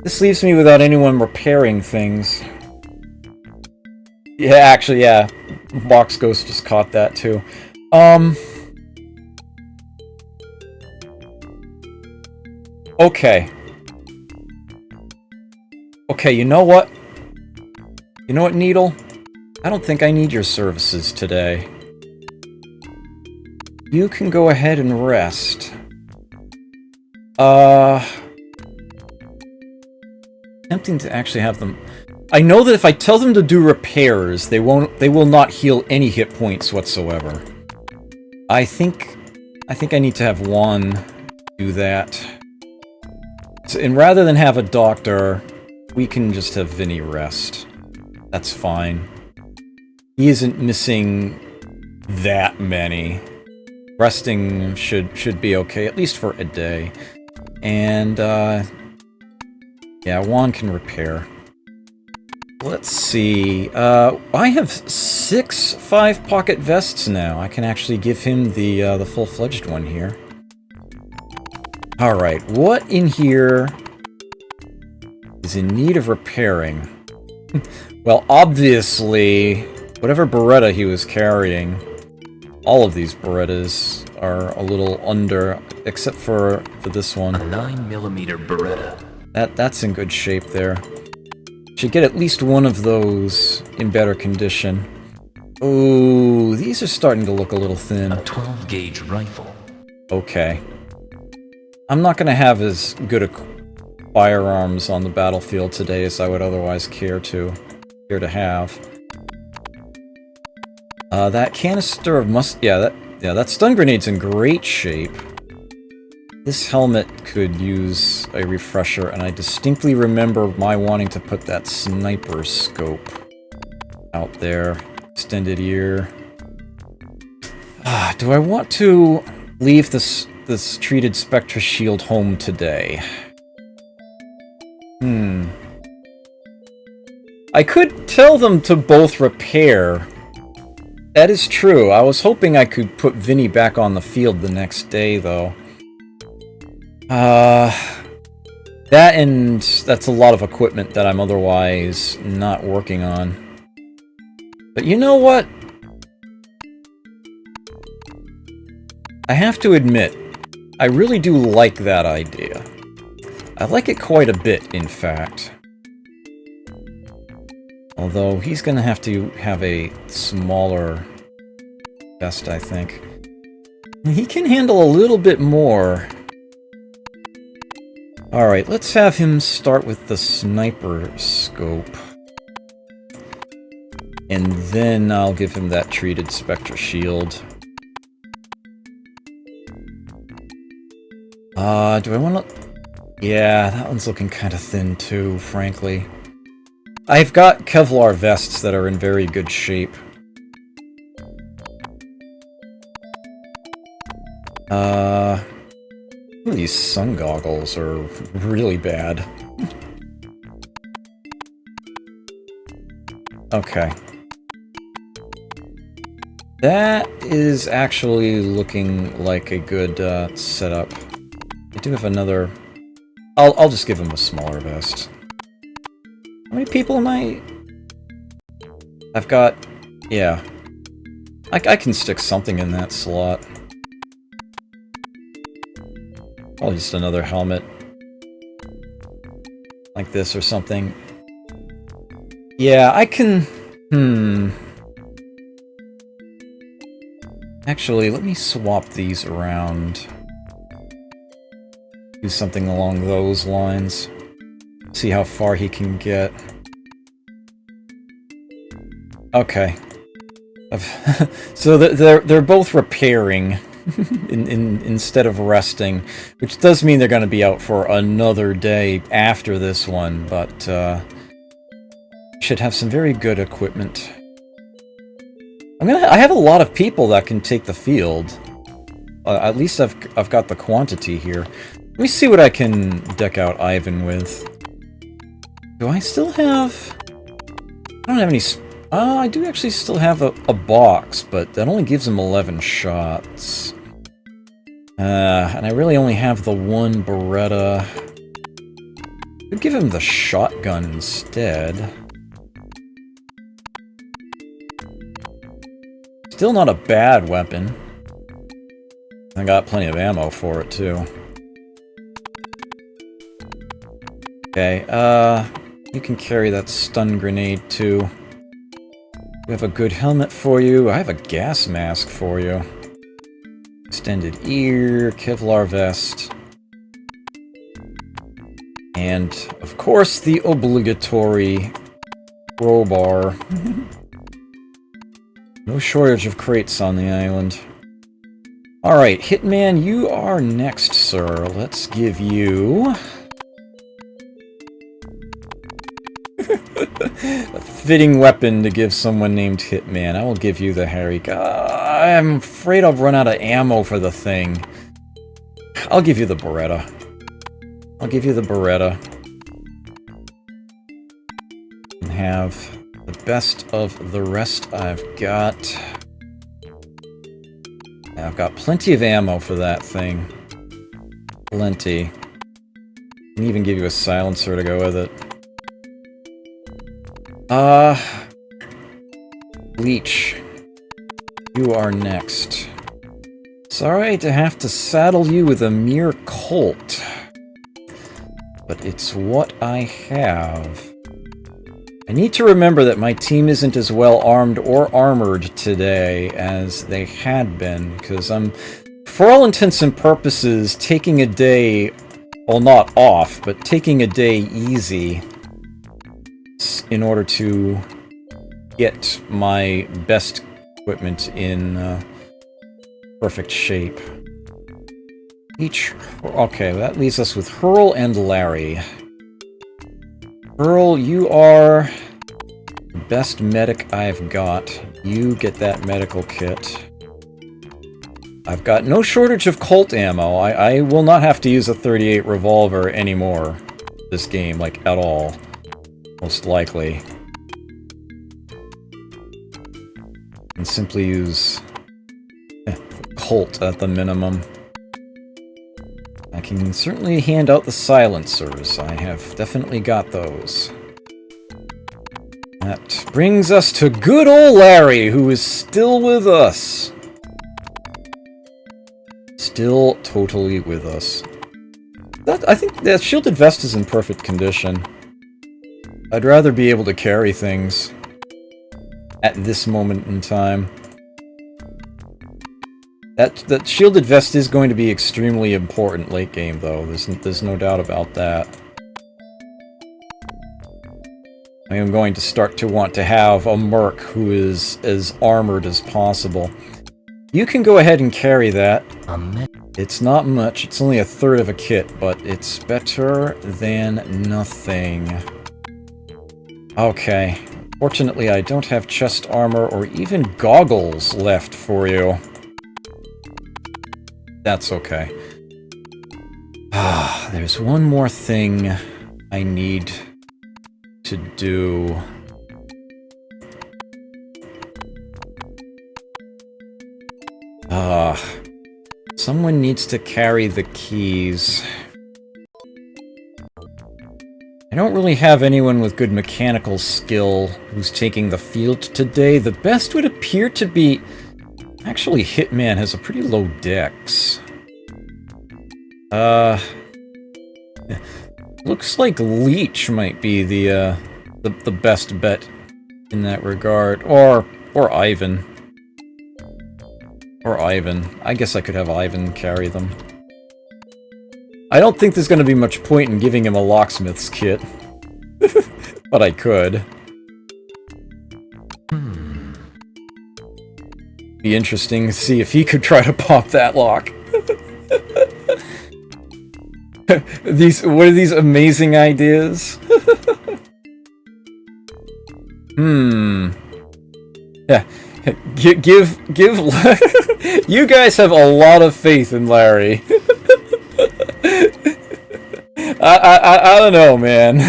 A: This leaves me without anyone repairing things. Yeah, actually, yeah. Box Ghost just caught that, too. Okay. Okay, you know what? You know what, Needle? I don't think I need your services today. You can go ahead and rest. Tempting to actually have them... I know that if I tell them to do repairs, they will not heal any hit points whatsoever. I think I need to have one do that. So, and rather than have a doctor, we can just have Vinny rest. That's fine. He isn't missing that many. Resting should be okay, at least for a day. And, yeah, Juan can repair. Let's see, I have 6 5-pocket vests now. I can actually give him the full-fledged one here. Alright, what in here is in need of repairing? Well, obviously, whatever Beretta he was carrying, all of these Berettas are a little under, except for this one.
B: A 9mm Beretta.
A: That's in good shape there. Should get at least one of those in better condition. Oh, these are starting to look a little thin.
B: A 12-gauge rifle.
A: Okay. I'm not gonna have as good a firearms on the battlefield today as I would otherwise care to have. That canister of that stun grenade's in great shape. This helmet could use a refresher, and I distinctly remember my wanting to put that sniper scope out there. Extended ear. Do I want to leave this treated Spectra shield home today? I could tell them to both repair. That is true. I was hoping I could put Vinny back on the field the next day, though. That's a lot of equipment that I'm otherwise not working on. But you know what? I have to admit, I really do like that idea. I like it quite a bit, in fact. Although, he's gonna have to have a smaller vest, I think. He can handle a little bit more. Alright, let's have him start with the sniper scope. And then I'll give him that treated Spectra shield. Do I want to... Yeah, that one's looking kind of thin too, frankly. I've got Kevlar vests that are in very good shape. These sun goggles are really bad. Okay. That is actually looking like a good setup. I do have another... I'll just give him a smaller vest. How many people am I... I've got... Yeah. I can stick something in that slot. Oh, just another helmet. Like this or something. Yeah, I can... Actually, let me swap these around. Do something along those lines. See how far he can get. Okay. So they're both repairing instead of resting, which does mean they're going to be out for another day after this one, but should have some very good equipment. I have a lot of people that can take the field. At least I've got the quantity here. Let me see what I can deck out Ivan with. Do I still have... I don't have any... I do actually still have a box, but that only gives him 11 shots. And I really only have the one Beretta. Could give him the shotgun instead. Still not a bad weapon. I got plenty of ammo for it, too. Okay, you can carry that stun grenade, too. We have a good helmet for you. I have a gas mask for you. Extended ear, Kevlar vest. And, of course, the obligatory crowbar. No shortage of crates on the island. Alright, Hitman, you are next, sir. Let's give you... a fitting weapon to give someone named Hitman. I will give you the Harry... I'm afraid I'll run out of ammo for the thing. I'll give you the Beretta. I'll give you the Beretta. And have the best of the rest I've got. I've got plenty of ammo for that thing. Plenty. Can even give you a silencer to go with it. Leech. You are next. Sorry to have to saddle you with a mere colt. But it's what I have. I need to remember that my team isn't as well armed or armored today as they had been, because I'm, for all intents and purposes, taking a day, well, not off, but taking a day easy in order to get my best equipment in perfect shape. Okay, that leaves us with Hurl and Larry. Hurl, you are the best medic I've got. You get that medical kit. I've got no shortage of Colt ammo. I will not have to use a .38 revolver anymore this game, like, at all. Most likely. And simply use Colt at the minimum. I can certainly hand out the silencers. I have definitely got those. That brings us to good old Larry, who is still with us. Still totally with us. I think that shielded vest is in perfect condition. I'd rather be able to carry things at this moment in time. That shielded vest is going to be extremely important late game, though. There's no doubt about that. I am going to start to want to have a merc who is as armored as possible. You can go ahead and carry that. It's not much. It's only a third of a kit, but it's better than nothing. Okay. Fortunately, I don't have chest armor or even goggles left for you. That's okay. There's one more thing I need to do. Someone needs to carry the keys. I don't really have anyone with good mechanical skill who's taking the field today. The best would appear to be... Actually, Hitman has a pretty low dex. Looks like Leech might be the best bet in that regard. Or Ivan. Or Ivan. I guess I could have Ivan carry them. I don't think there's going to be much point in giving him a locksmith's kit. But I could. Be interesting to see if he could try to pop that lock. What are these amazing ideas? Yeah. Give you guys have a lot of faith in Larry. I don't know, man.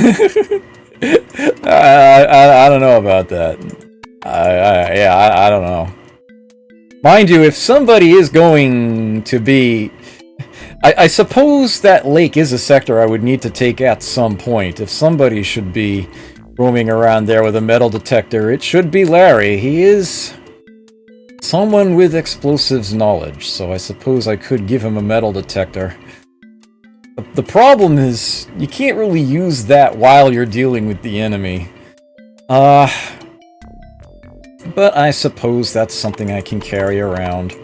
A: I don't know about that. I don't know. Mind you, if somebody is going to be I suppose that lake is a sector I would need to take at some point. If somebody should be roaming around there with a metal detector, it should be Larry. He is someone with explosives knowledge, so I suppose I could give him a metal detector. The problem is, you can't really use that while you're dealing with the enemy. But I suppose that's something I can carry around.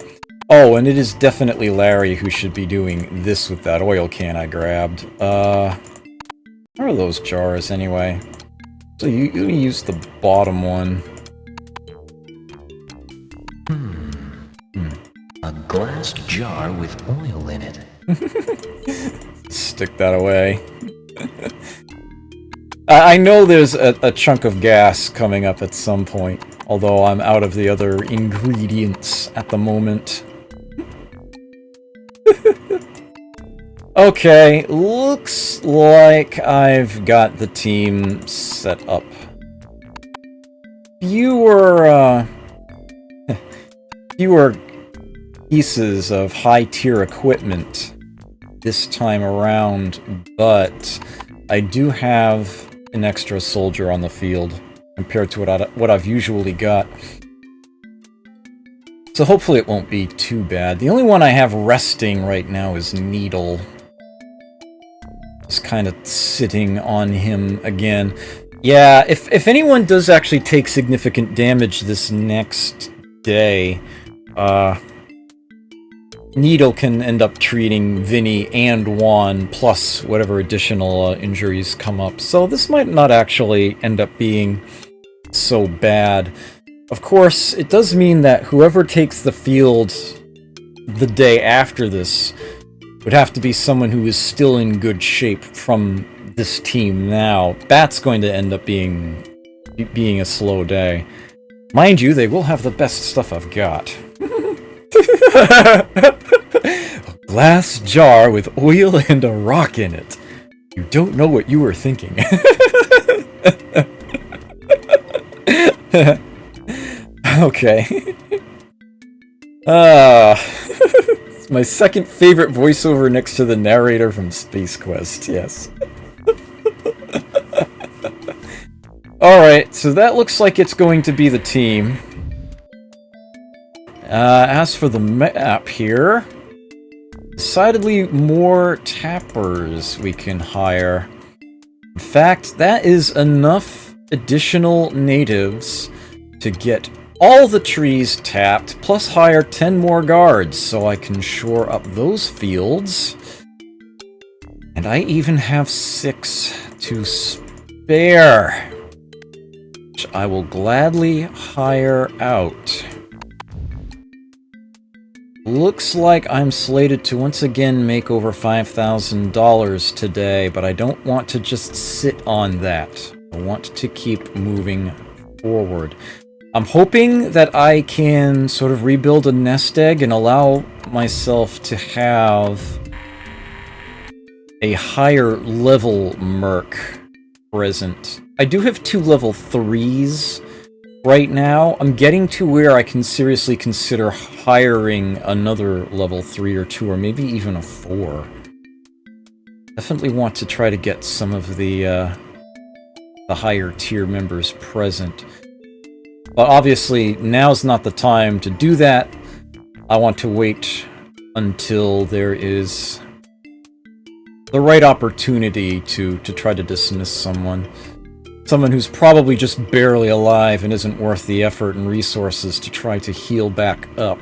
A: Oh, and it is definitely Larry who should be doing this with that oil can I grabbed. Where are those jars, anyway? So you use the bottom one.
B: A glass jar with oil in it.
A: Stick that away. I know there's a chunk of gas coming up at some point, although I'm out of the other ingredients at the moment. Okay, looks like I've got the team set up. Fewer pieces of high-tier equipment this time around, but I do have an extra soldier on the field compared to what I've usually got. So hopefully it won't be too bad. The only one I have resting right now is Needle. Just kind of sitting on him again. Yeah, if anyone does actually take significant damage this next day, Needle can end up treating Vinny and Juan, plus whatever additional injuries come up. So this might not actually end up being so bad. Of course, it does mean that whoever takes the field the day after this would have to be someone who is still in good shape from this team now. That's going to end up being a slow day. Mind you, they will have the best stuff I've got. A glass jar with oil and a rock in it. You don't know what you were thinking. Okay. It's my second favorite voiceover next to the narrator from Space Quest, yes. Alright, so that looks like it's going to be the team. As for the map here, decidedly more tappers we can hire. In fact, that is enough additional natives to get all the trees tapped, plus hire 10 more guards, so I can shore up those fields. And I even have 6 to spare, which I will gladly hire out. Looks like I'm slated to once again make over $5,000 today, but I don't want to just sit on that. I want to keep moving forward. I'm hoping that I can sort of rebuild a nest egg and allow myself to have a higher level merc present. I do have 2 level 3s right now. I'm getting to where I can seriously consider hiring another level 3 or 2, or maybe even a 4. Definitely want to try to get some of the higher tier members present. But obviously, now's not the time to do that. I want to wait until there is the right opportunity to try to dismiss someone. Someone who's probably just barely alive and isn't worth the effort and resources to try to heal back up.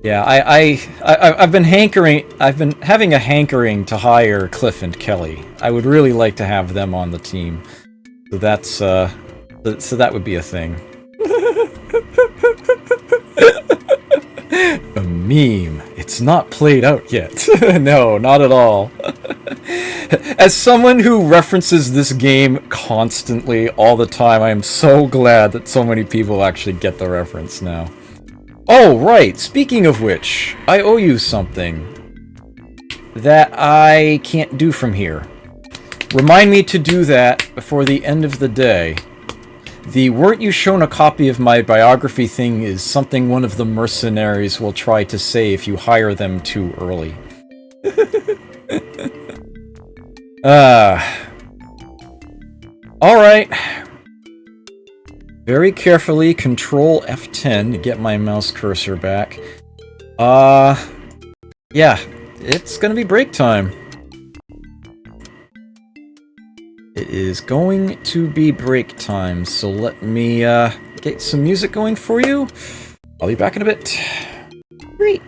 A: Yeah, I've been having a hankering to hire Cliff and Kelly. I would really like to have them on the team. So that's so that would be a thing. A meme. It's not played out yet. No, not at all. As someone who references this game constantly, all the time, I am so glad that so many people actually get the reference now. Oh, right. Speaking of which, I owe you something that I can't do from here. Remind me to do that before the end of the day. The weren't you shown a copy of my biography thing is something one of the mercenaries will try to say if you hire them too early. Alright. Very carefully, Control F10 to get my mouse cursor back. Yeah, it's gonna be break time. It is going to be break time, so let me get some music going for you. I'll be back in a bit. Great.